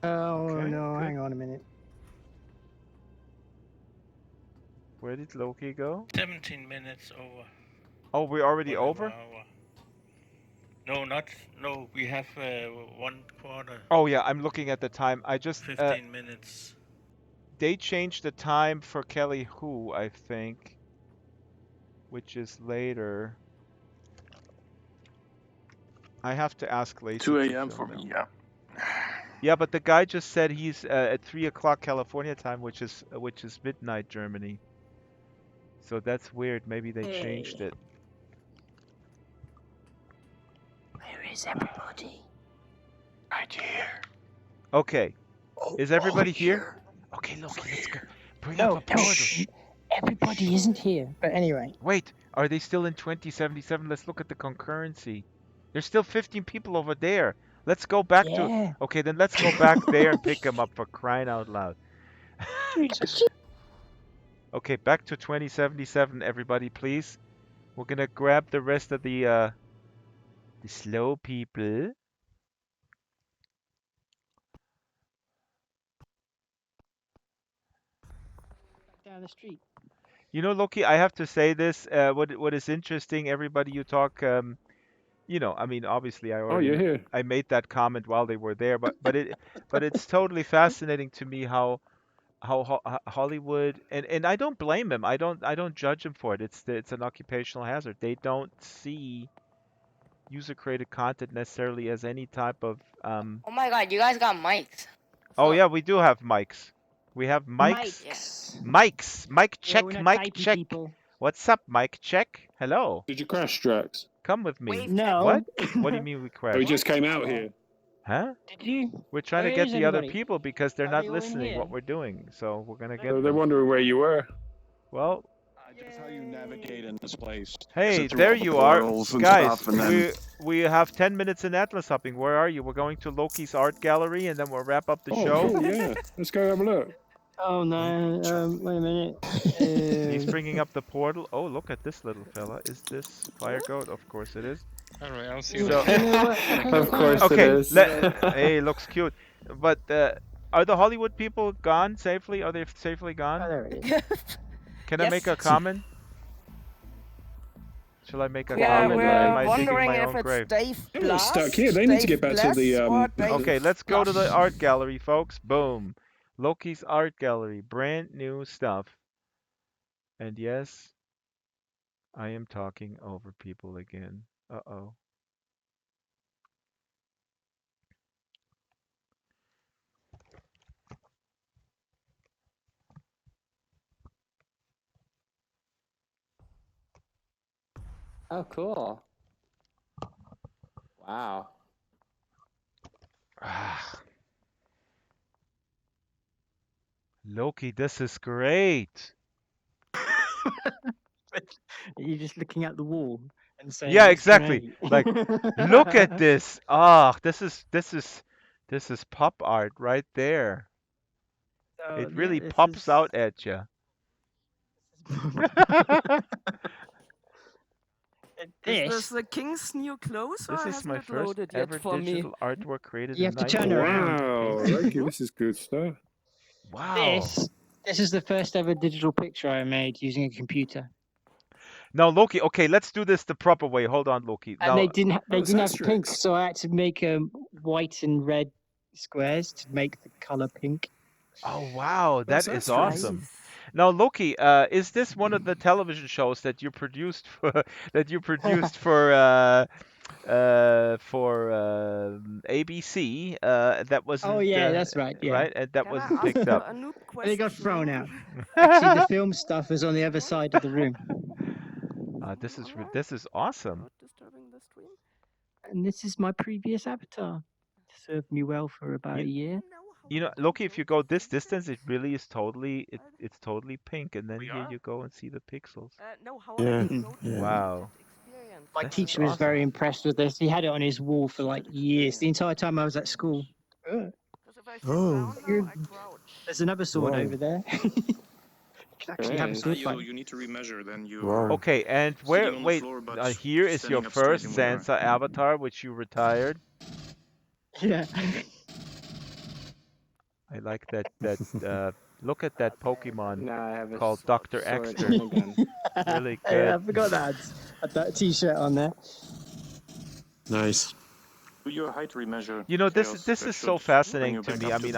Oh Okay, no! good. Hang on a minute. Where did Loki go? 17 minutes over. Oh, we're already over? No, no. We have 1/4. Oh yeah, I'm looking at the time. I just 15 minutes. they changed the time for Kelly Hu, I think, which is later. I have to ask Lacey. 2 to a.m. film for it. me, yeah. Yeah, but the guy just said he's at 3 o'clock California time, which is midnight Germany. So that's weird. Maybe they changed it. Where is everybody? Right here. Okay. Is everybody here? Okay, Loki, let's go. Bring up a portal. Shh. Everybody isn't here. But anyway. Wait, are they still in 2077? Let's look at the concurrency. There's still 15 people over there. Let's go back to... Okay, then let's go back there and pick them up, for crying out loud. Okay, back to 2077, everybody, please. We're gonna grab the rest of the slow people. Down the street. You know, Loki, I have to say this. What is interesting, everybody you talk, you know, I mean, obviously, you're here. I made that comment while they were there, but it's totally fascinating to me how Hollywood, and I don't blame him. I don't judge him for it. It's an occupational hazard. They don't see user created content necessarily as any type of Oh my god, you guys got mics. Oh yeah, we do have mics. We have mics. Mic check, we're not mic typey check. people. What's up, mic check? Hello. Did you crash, Drax? Come with me. No. What? What do you mean we crashed? We just came out here. Huh? Did you? We're trying to Where get is the other everybody? people because they're Are not they all in listening here? what we're doing. So we're gonna get They're them. wondering where you were. Well, Just how you navigate in this place. hey, Sit through there all the you are. portals and Guys, stuff, and then... we have 10 minutes in Atlas hopping. Where are you? We're going to Loki's art gallery and then we'll wrap up the show. Cool, yeah. Let's go have a look. Oh no, wait a minute. He's bringing up the portal. Oh, look at this little fella. Is this Fire Goat? Of course it is. Alright, I'll see So, you. Of course okay, it is. hey, looks cute. But are the Hollywood people gone safely? Are they safely gone? Oh, there it is. Can I make a comment? Shall I make a Yeah, comment? Or am I we're digging wondering my if own it's grave? Dave They're Blast, stuck here. They need to Dave get back to the, Bless, or Dave Okay, let's go to the Blush. art gallery, folks. Boom. Loki's art gallery. Brand new stuff. And yes, I am talking over people again. Uh-oh. Oh, cool. Wow. Loki, this is great. You're just looking at the wall and saying, Yeah, "It's exactly. great." Like, look at this. Ah, this is pop art right there. So, It yeah, really this pops is- out at you. Is this the king's new clothes, or This is hasn't my it first loaded yet ever for me? digital artwork created You in have to turn around. Wow, Loki, this is good stuff. Wow. This is the first ever digital picture I made using a computer. Now, Loki, okay, let's do this the proper way. Hold on, Loki. And Now, they didn't have that's pink, so I had to make white and red squares to make the color pink. oh wow, that That's is awesome. Now, Loki, is this one of the television shows that you produced for ABC? That wasn't. Oh yeah, that's right. Yeah. Right, and that wasn't picked up. They got thrown out. Actually, the film stuff is on the other side of the room. This is awesome. And this is my previous avatar. Served me well for about a year. You know, Loki, if you go this distance, it really is it's totally pink, and then here you go and see the pixels. No, Yeah. Wow. My This is teacher was awesome. very impressed with this. He had it on his wall for like years, the entire time I was at school. Oh. There's another sword Wow. over there. You can actually have a sword fight. You need to remeasure, then you Wow. Okay, and sitting where? on the Wait, floor, but here is your standing up straight first in where you are. Sansa avatar, which you retired. Yeah. I like that. Look at that Pokemon Now I have a called Dr. sword Exter. and a gun. Really good. Yeah, I forgot that. Had that T-shirt on there. Nice. Do your height remeasure. You know, this Chaos, this that is so should bring fascinating you to back me. up I to mean,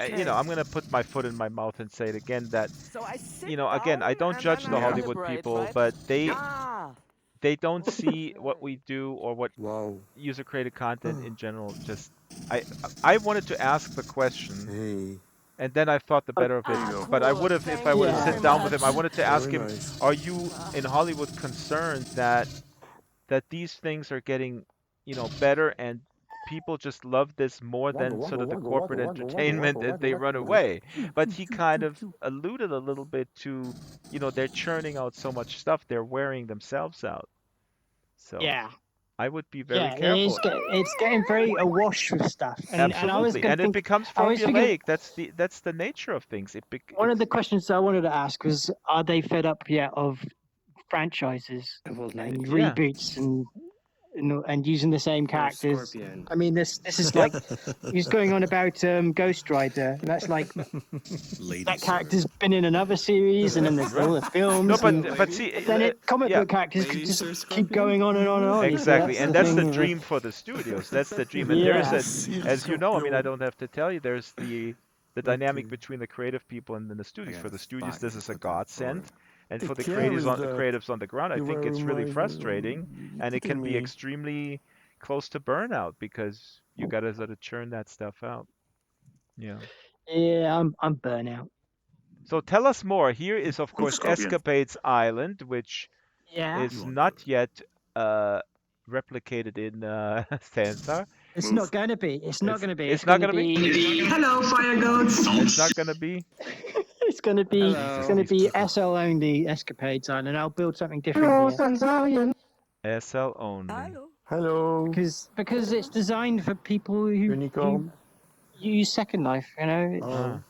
floor. you know, I'm gonna put my foot in my mouth and say it again that, So I sit you know, again, I down don't and judge then the I Hollywood deliberate, people, right? but they don't see what we do or what user-created content in general. Just I wanted to ask the question, and then I thought the better of it. But I would have, if I were to sit down with him, I wanted to ask him, are you in Hollywood concerned that these things are getting, better and people just love this more than sort of the corporate entertainment and they run away? But he kind of alluded a little bit to, they're churning out so much stuff, they're wearing themselves out. So Yeah. I would be very Yeah, careful. it's getting very awash with stuff. And I was Absolutely, gonna and it think, becomes I was thinking, formulaic. That's the nature of things. one of the questions I wanted to ask was, are they fed up yet of franchises and Yeah. reboots and using the same characters? I mean, this is like he's going on about Ghost Rider. And that's like that character's been in another series, and then there's all the films. No, but see, then comic book characters could just keep going on and on and on. Exactly, and that's the thing. dream for the studios. That's the dream, and there's as you know, I mean, I don't have to tell you, there's the dynamic between the creative people and then the studios. For the studios, this is a godsend. And for the creatives on the ground, I think it's really frustrating, and it can be extremely close to burnout because you got to sort of churn that stuff out. Yeah. Yeah, I'm burnout. So tell us more. Here is, of course, Escapades Island, which is not yet replicated in Sansar. It's not going to be. It's not going to be. It's not going to be. Hello, fire goats. It's not going to be. It's going to be. Hello. It's going to be SL only Escapades Island, and I'll build something different here. SL only. Hello. Because it's designed for people who use Second Life. I'd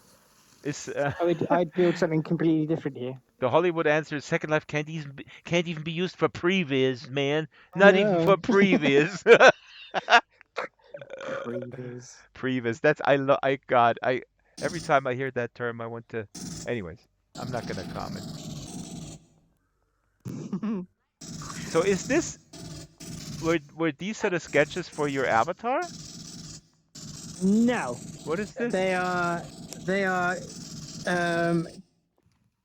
build something completely different here. The Hollywood answer is Second Life can't even be used for previs, man. Not even for previs. Previs. That's every time I hear that term I want to. Anyways, I'm not gonna comment. So is this were these sort of sketches for your avatar? No. What is this? They are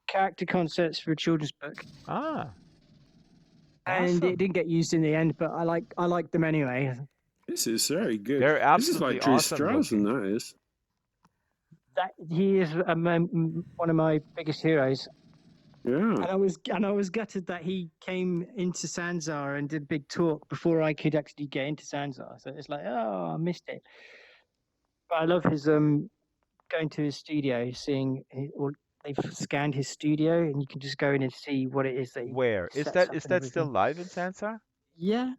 character concepts for a children's book. Ah. And Awesome. it didn't get used in the end, but I like them anyway. This is very good. They're This is like absolutely Drew awesome Strauss, that is. That he is one of my biggest heroes. Yeah. And I was gutted that he came into Sansar and did a big talk before I could actually get into Sansar. So it's like, oh, I missed it. But I love his going to his studio, seeing they've scanned his studio, and you can just go in and see what it is that. Where is that still live in Sansar? Yeah.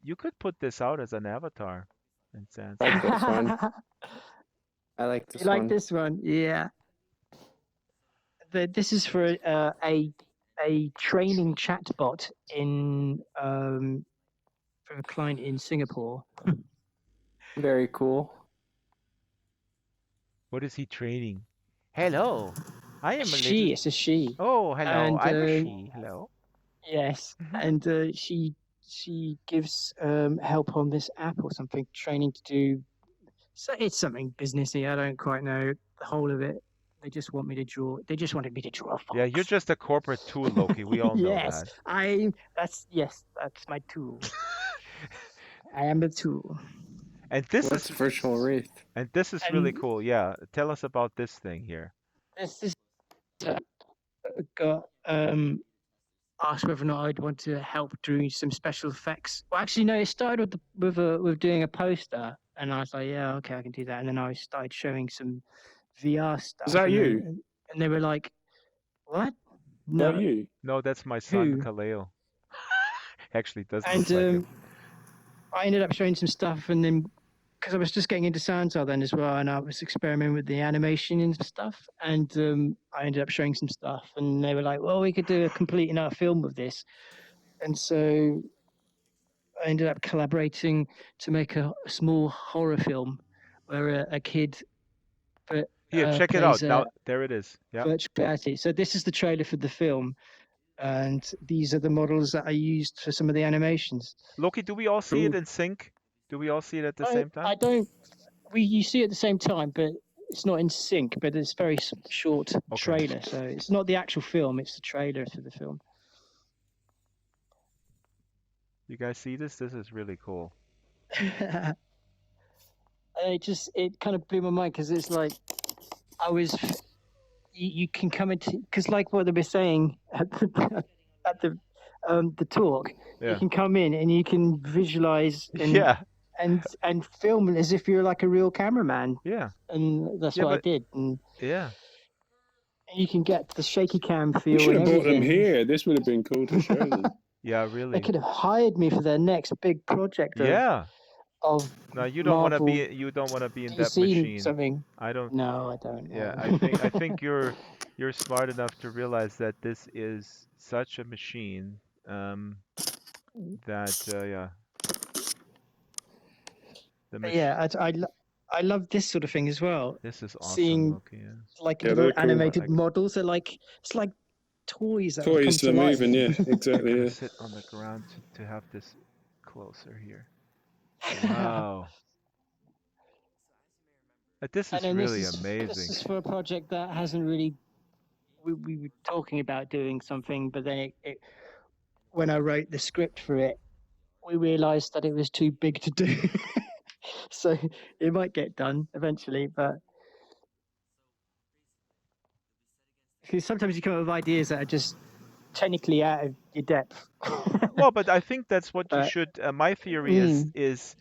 You could put this out as an avatar in Sansar. I like this one. I like this You like one. this one? Yeah. This is for a training chatbot in for a client in Singapore. Very cool. What is he training? Hello, I am a She. little... It's a she. Oh, hello, And, I'm a she. Hello. Yes, and she gives help on this app or something, training to do. So it's something businessy. I don't quite know the whole of it. They just want me to draw. They just wanted me to draw a fox. Yeah, you're just a corporate tool, Loki. We all know Yes, that. That's my tool. I am the tool. And this What's is virtual wreath? And this is really cool. Yeah, tell us about this thing here. This is got asked whether or not I'd want to help doing some special effects. Well, actually, no. It started with doing a poster, and I was like, yeah, okay, I can do that. And then I started showing some VR stuff. Is that and you? then- and they were like, "What? No, No." you. No, that's my son, Who? Kaleo. Actually, it doesn't And look like him. I ended up showing some stuff, and then because I was just getting into Sansar then as well, and I was experimenting with the animation and stuff, and I ended up showing some stuff, and they were like, "Well, we could do a complete and utter film with this," and so I ended up collaborating to make a small horror film where a kid. Here, check it out. plays Now, there it is. Yeah. virtual reality. So this is the trailer for the film, and these are the models that I used for some of the animations. Loki, do we all see it in sync? Do we all see it at the same time? I don't. You see it at the same time, but it's not in sync, but it's very short trailer. So it's not the actual film; it's the trailer for the film. You guys see this? This is really cool. And it kind of blew my mind because it's like you can come into, because like what they were saying at the talk, you can come in and you can visualize and film it as if you're like a real cameraman. Yeah. And that's what I did. And yeah. You can get the shaky cam feel. You should and have brought them everything. here. This would have been cool to show them. Yeah, really. They could have hired me for their next big project. Of no, you don't want to Marvel, be. You don't want to be in DC that machine. Something. I don't. No, I don't. Yeah, No. I think you're smart enough to realize that this is such a machine. That yeah. I love this sort of thing as well. This is awesome. Seeing like little animated models. They're like it's like toys that Toys come that to are life. moving, yeah, exactly. I'm gonna Yeah. sit on the ground to have this closer here. Wow. This is really amazing. This is for a project that hasn't really. We were talking about doing something, but then when I wrote the script for it, we realised that it was too big to do. So it might get done eventually, but because sometimes you come up with ideas that are just technically out of your depth. Well, but I think that's what you should. My theory is,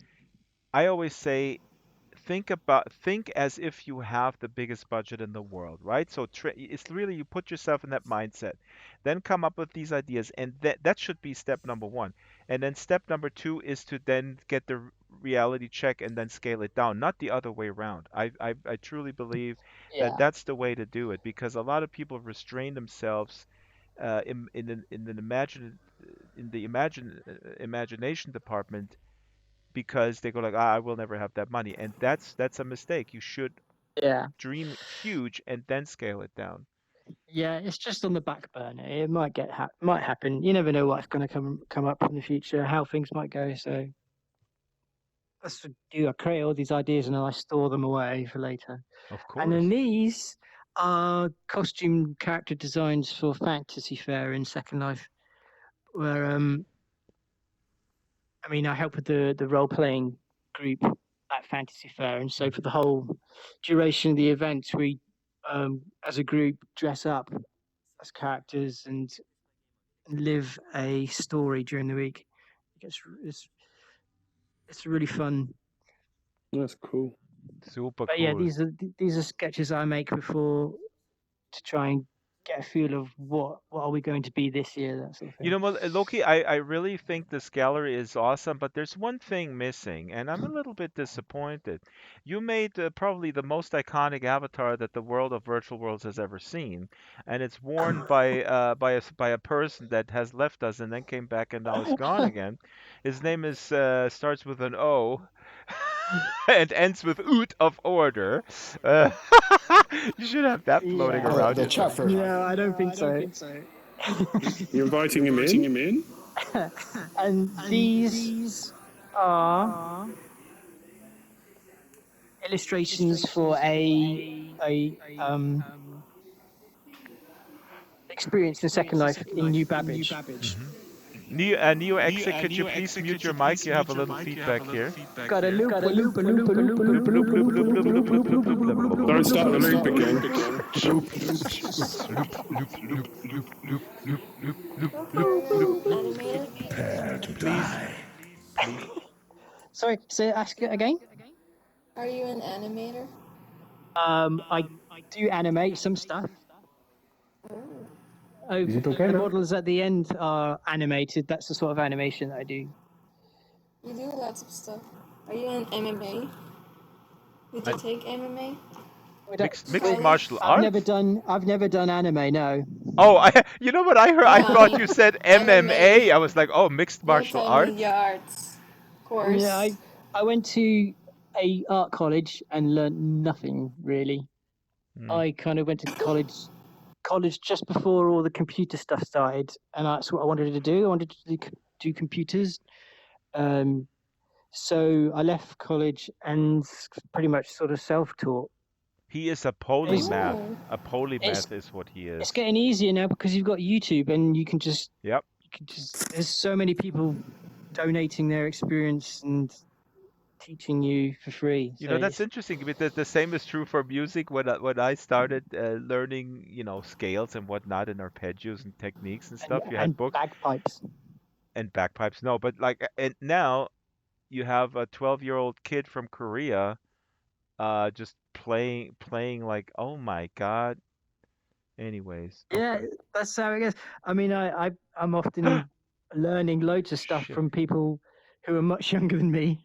I always say, think as if you have the biggest budget in the world, right? So it's really you put yourself in that mindset, then come up with these ideas, and that should be step number one. And then step number two is to then get the reality check and then scale it down, not the other way around. I truly believe that that's the way to do it, because a lot of people restrain themselves in the imagination department, because they go like, I will never have that money, and that's a mistake. You should dream huge and then scale it down. Yeah, it's just on the back burner. It might might happen. You never know what's going to come up in the future, how things might go. So that's what I do. I create all these ideas and then I store them away for later. Of course. And then these are costume character designs for Fantasy Fair in Second Life, where I mean, I help with the role playing group at Fantasy Fair, and so for the whole duration of the event, we as a group dress up as characters and live a story during the week. It's really fun. That's cool. Super but cool. yeah, these are sketches I make before to try and get a feel of what are we going to be this year, that sort of thing. You know what, Loki, I really think this gallery is awesome, but there's one thing missing, and I'm a little bit disappointed. You made probably the most iconic avatar that the world of virtual worlds has ever seen, and it's worn by a person that has left us and then came back and now is gone again. His name is starts with an O. And ends with oot of order. You should have that floating around. The chuffer. No, I don't think so. You're inviting him in? And these are illustrations for a experience in Second Life in New Babbage. Neo Exit, could you please mute your mic? You have a little feedback here. Got a loop. Don't start the loop again. Please. Sorry, ask it again. Are you an animator? I do animate some stuff. The models at the end are animated. That's the sort of animation that I do. You do lots of stuff. Are you in MMA? Did you take MMA? Mixed martial arts? I've never done anime. No. Oh, you know what I heard? I thought you said MMA. I was like, oh, mixed martial arts. Media arts course. Yeah, I went to a art college and learned nothing really. I kind of went to college just before all the computer stuff started, and that's what I wanted to do. I wanted to do computers. So I left college and pretty much sort of self-taught. He is a It's, polymath. Oh. A it's polymath is what he it's is. getting easier now because you've got YouTube and you can just Yep. there's so many people donating their experience and teaching you for free. You So know, that's it's interesting. But the same is true for music. When I started learning, scales and whatnot and arpeggios and techniques and stuff, you had and books bagpipes. and bagpipes. No, but like, and now you have a 12-year-old kid from Korea, just playing like, oh my God. Anyways, Yeah, okay. that's how it goes. I mean, I'm often learning loads of stuff Shit. from people who are much younger than me,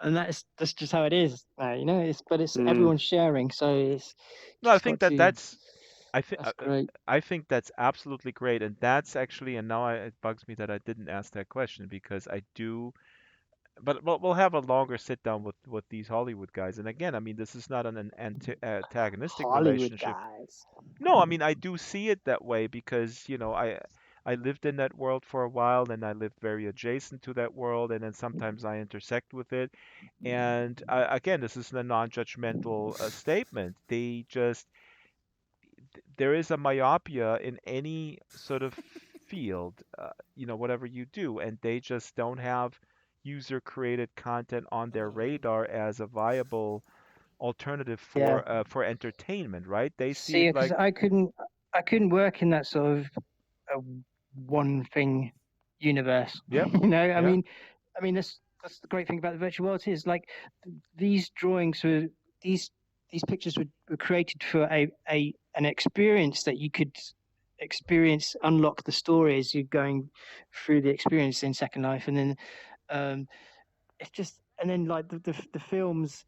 and that's just how it is now, But it's everyone's sharing, so it's No, I just think got to. That's great. I think that's absolutely great, and that's actually, and now it bugs me that I didn't ask that question because I do. But we'll have a longer sit down with these Hollywood guys, and again, I mean, this is not an antagonistic Hollywood relationship. guys. No, I mean, I do see it that way because, I lived in that world for a while, and I lived very adjacent to that world, and then sometimes I intersect with it. And again, this is a non-judgmental statement. There is a myopia in any sort of field, whatever you do, and they just don't have user-created content on their radar as a viable alternative Yeah. for entertainment, right? They see See, it because like, I couldn't work in that sort of uh, one thing universe. yep, I yeah, mean, that's the great thing about the virtual world is like these drawings were these these pictures were created for an experience that you could experience, unlock the story as you're going through the experience in Second Life, and then um, it's just and then like the films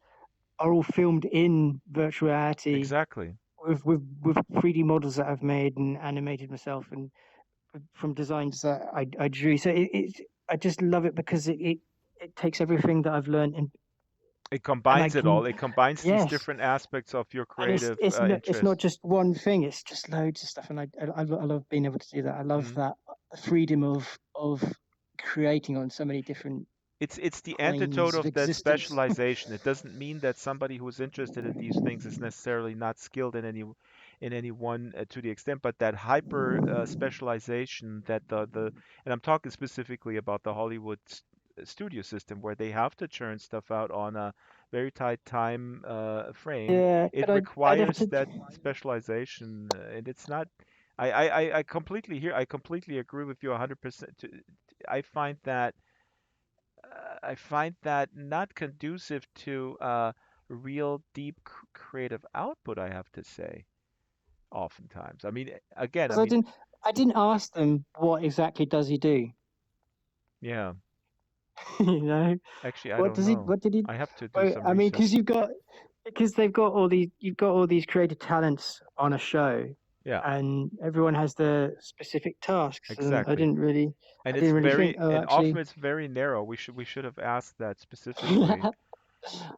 are all filmed in virtual reality exactly. with 3D models that I've made and animated myself and from designs that I drew. So I just love it because it takes everything that I've learned It and I combines it can all. It combines these yes, different aspects of your and it's creative it's not interests. just one thing. It's just loads of stuff, and I love being able to do that. I love Mhm. that freedom of creating on so many different It's the antidote planes of of that existence. specialization. It doesn't mean that somebody who's interested in these things is necessarily not skilled in any one to the extent, but that hyper specialization that and I'm talking specifically about the Hollywood studio system where they have to churn stuff out on a very tight time frame. Yeah, It but I'd have requires to. that specialization, and it's not. I completely agree with you 100%. I find that I find that not conducive to real deep creative output, I have to say, oftentimes. I mean, again, I Because mean, I didn't ask them what exactly does he do. yeah, you know, actually, I what don't does he? know. What did he? I have to do Well, some I mean, research. because you've got all these creative talents on a show, Yeah, and everyone has their specific tasks, and exactly. I And didn't really think, oh, and often actually, it's very narrow. We should have asked that specifically.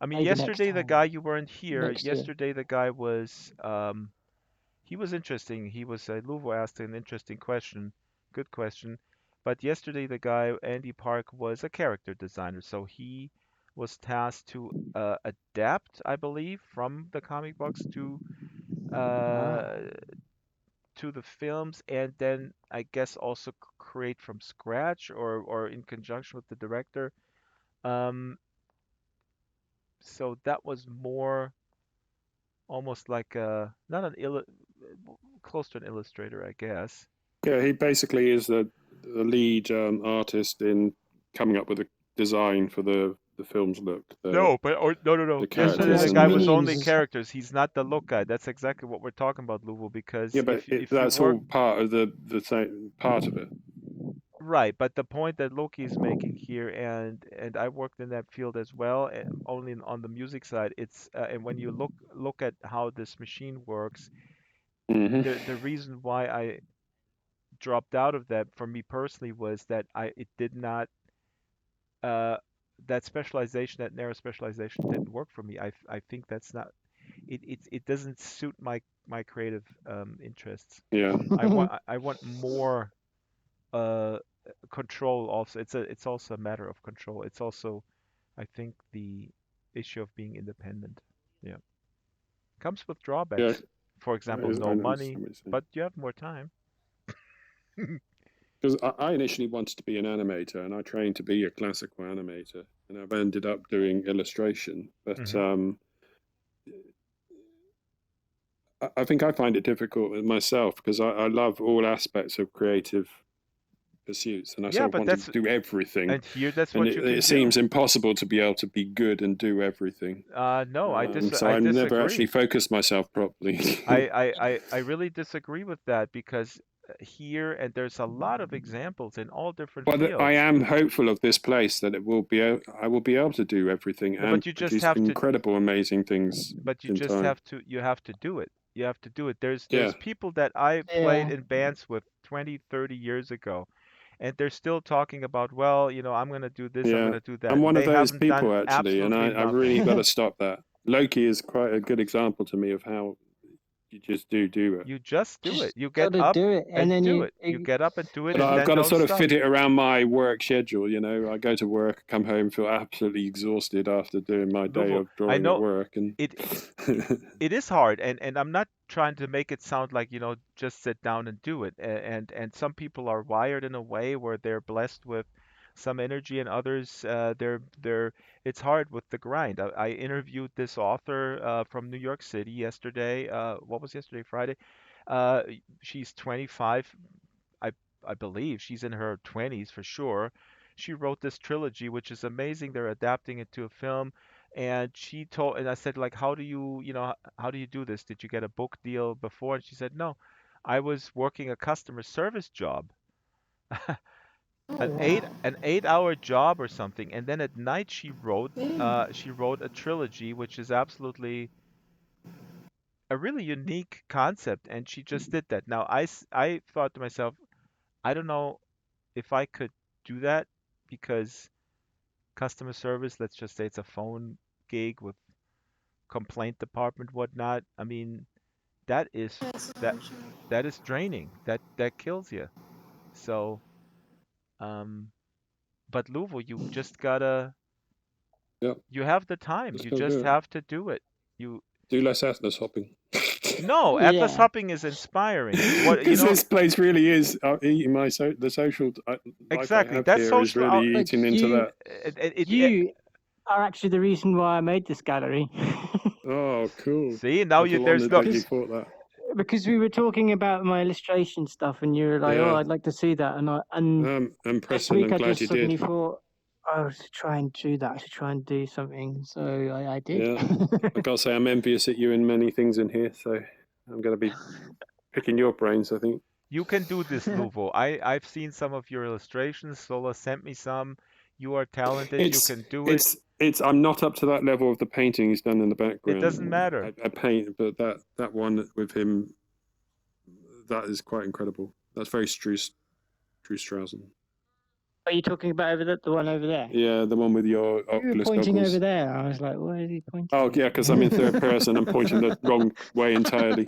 I mean, maybe next yesterday the time, guy you weren't here. next year. Yesterday the guy was he was interesting. He was Luvo asked an interesting question, good question. But yesterday the guy Andy Park was a character designer, so he was tasked to adapt, I believe, from the comic books Ah, uh, to the films, and then I guess also create from scratch or in conjunction with the director. Um, so that was more almost like a not an close to an illustrator, I guess. Yeah, he basically is the lead artist in coming up with a design for the film's look, No, but or no. the Yesterday like the characters guy and was the only minions. characters. He's not the look guy. That's exactly what we're talking about, Luvo, yeah, because but if you that's work all part of the same part of it. right, but the point that Loki is making here, and I worked in that field as well, only on the music side. It's and when you look at how this machine works, Hmm. the reason why I dropped out of that for me personally was that it did not uh, that specialization, that narrow specialization didn't work for me. I think that's not it doesn't suit my creative interests. Yeah. I want more uh, control also. It's also a matter of control. It's also I think the issue of being independent. Yeah. Comes with drawbacks. For example, I no know money, what you're saying. but you have more time. Because I initially wanted to be an animator, and I trained to be a classical animator, and I've ended up doing illustration. But I think I find it difficult myself because I love all aspects of creative pursuits, and I Yeah, sort of but want that's to do everything. and here that's And what you can it do. seems impossible to be able to be good and do everything. No, I So I I've never actually disagree. focused myself properly. I really disagree with that because here and there's a lot of examples in all different But I fields. am hopeful of this place that it will be. I will be able to do everything No, and but you just produce have to. incredible, amazing things But you in just time. have to. You have to do it. You have to do it. There's Yeah. people that I played Yeah. in bands with 20, 30 years ago, and they're still talking about, well, I'm going to do this, I'm going Yeah, to do that. I'm one of They those haven't done people actually, and absolutely I really nothing. got to stop that. Loki is quite a good example to me of how you just do it. You just do Just it. You get gotta up do it, and then do you. it. You get up and do it, But and I've then got to don't sort of stop. fit it around my work schedule. I go to work, come home, feel absolutely exhausted after doing my day Luvo, of I drawing at know work, and it is hard, and I'm not trying to make it sound like, just sit down and do it. And some people are wired in a way where they're blessed with some energy, and others, they're it's hard with the grind. I interviewed this author from New York City yesterday. What was yesterday? Friday. Uh, she's 25. I I believe she's in her 20s for sure. She wrote this trilogy, which is amazing. They're adapting it to a film, and and I said, like, how do how do you do this? Did you get a book deal before? And she said, no, I was working a customer service job, an 8-hour job or something, and then at night she wrote a trilogy, which is absolutely a really unique concept, and she just did that. Now I thought to myself, I don't know if I could do that because customer service, let's just say it's a phone gig with complaint department, whatnot. I mean, that is that that is draining. That kills you. So, um, but Luvo, you just gotta. yeah, You have the time. just You gotta just do it. have to do it. You Do less Atlas hopping. No, Atlas Yeah. hopping is inspiring. What Because this place really is eating the social life exactly. I have That's here is social. really But eating into you, that. you are actually the reason why I made this gallery. Oh, cool! See, now I feel there's honoured no. that you thought that. Because we were talking about my illustration stuff, and you were like, "Oh, Yeah, I'd like to see that," and I'm this impressed, and week I'm I glad just you suddenly did. thought, "Oh, I should try and do that. I should try and do something." So I did. Yeah, I gotta say I'm envious at you in many things in here, so I'm gonna be picking your brains, I think. You can do this, Luvo. I've seen some of your illustrations. Sola sent me some. You are talented. You can do it. It's I'm not up to that level of the painting he's done in the It doesn't background. matter. I paint, but that one with him, that is quite incredible. That's very Straussen. Are you talking about the one over there? Yeah, the one with your You were Oculus pointing goggles. over there. I was like, "Where is he pointing?" Oh yeah, because I'm in third person. I'm pointing the wrong way entirely.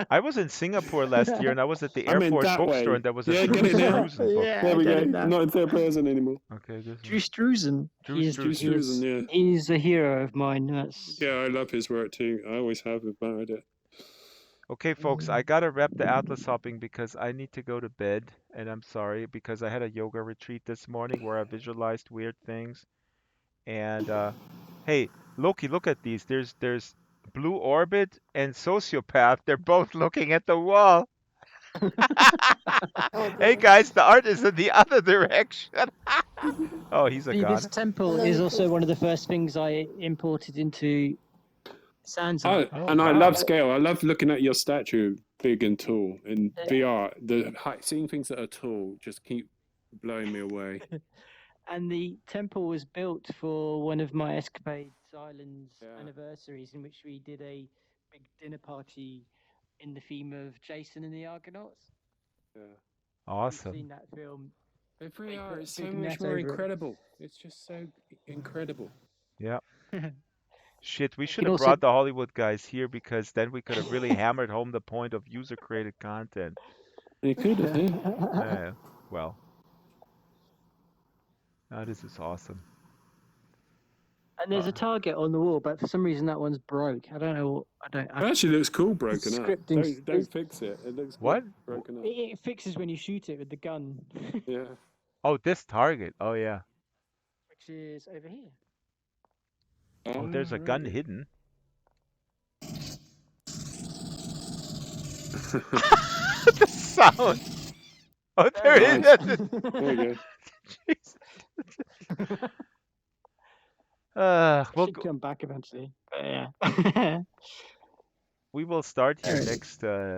I was in Singapore last year, and I was at the I'm in airport that bookstore, way. and there was Yeah, a get Drew it now. Struzan book. Yeah, There we go. get it now. Not in third person anymore. Okay, this Drew one. Struzan. Drew Struzan. Yeah. He's a hero of mine. That's Yeah, I love his work too. I always have admired it. Okay, folks, I gotta wrap the Atlas hopping because I need to go to bed, and I'm sorry because I had a yoga retreat this morning where I visualized weird things. And hey, Loki, look at these. There's Blue Orbit and Sociopath. They're both looking at the wall. Hey guys, the art is in the other direction. Oh, he's a See, this god. temple is also one of the first things I imported into Sansar. And I wow. love scale. I love looking at your statue, big and tall. In VR, seeing things that are tall just keep blowing me away. And the temple was built for one of my Escapades Islands anniversaries, in which we did a big dinner party in the theme of Jason and the Argonauts. Yeah. Awesome. You've seen that film. The They VR put a is so big much net more over it. incredible. It's just so incredible. Yeah. Shit, we You should can have also brought the Hollywood guys here because then we could have really hammered home the point of user-created content. You could have, yeah. Well. This is awesome. And there's a target on the wall, but for some reason that one's broke. I don't know. It actually looks cool broken up. Scripting. Don't fix it. It looks What? good broken up. It fixes when you shoot it with the gun. Yeah. Oh, this target. Oh yeah. Which is over here. Oh, there's a gun hidden. The sound. Oh, there it is. There you go. We'll Should come back eventually. But yeah. We will start here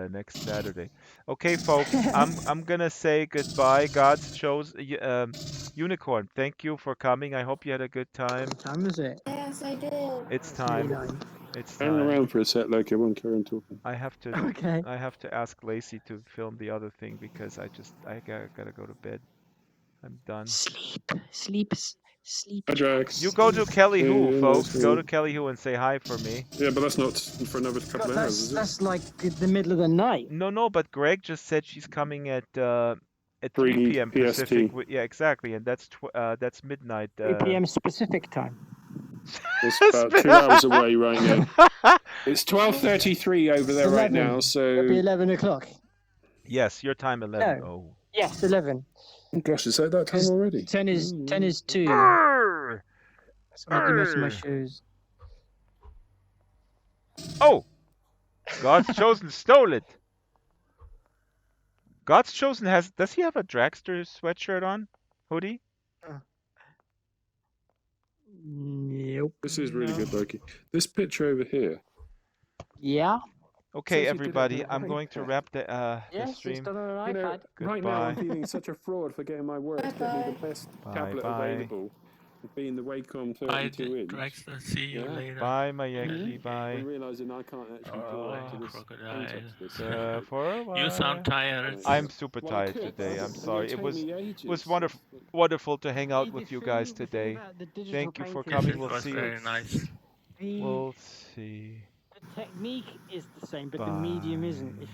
next Saturday. Okay, folks. I'm gonna say goodbye. God's chose Unicorn. Thank you for coming. I hope you had a good time. What time is it? Yes, I did. It's time. It's Hang time. around for a sec, Loki. I won't carry on talking. I have to. Okay. I have to ask Lacey to film the other thing because I gotta go to bed. I'm done. Sleep. Hi, Drax. You go to Kelly Who, Yeah, folks. that's Go cool. to Kelly Who and say hi for me. Yeah, but that's not for another couple of hours, is it? That's like the middle of the night. No, but Greg just said she's coming at 3 3 p.m. PST. Pacific. Yeah, exactly, and that's midnight. 3 p.m. specific time. It's about 2 hours away right now. It's 12:33 over there right now, so... It'll be 11 o'clock. Yes, your time 11. No. Oh. Yes, 11. Oh gosh, is that time already? 10 is 2. Arr! So I'm making most of my Arr! shoes. Oh! God's Chosen stole it. God's Chosen does he have a Draxtor sweatshirt on? Hoodie? Nope. This is really good, Loki. This picture over here. Yeah. Okay, Says you did it everybody, on I'm an going to iPad. wrap the Yes, stream. it's done on You an know, iPad. right now I'm Goodbye. feeling such a fraud for getting my work, getting the best tablet Bye. available, and being the Wacom Bye, 32-inch. Draxtor. See you later. Bye, Mayeki. Bye. And realizing I can't actually pull up to this crocodile. For a while. You sound tired. I'm super Well, I tired could, today. I'm but sorry. it'll It was take me ages. wonderful to hang out with you guys today. Thank you for Yes, coming. it We'll was see very you. nice. We'll see. The technique is the same, but the medium isn't. If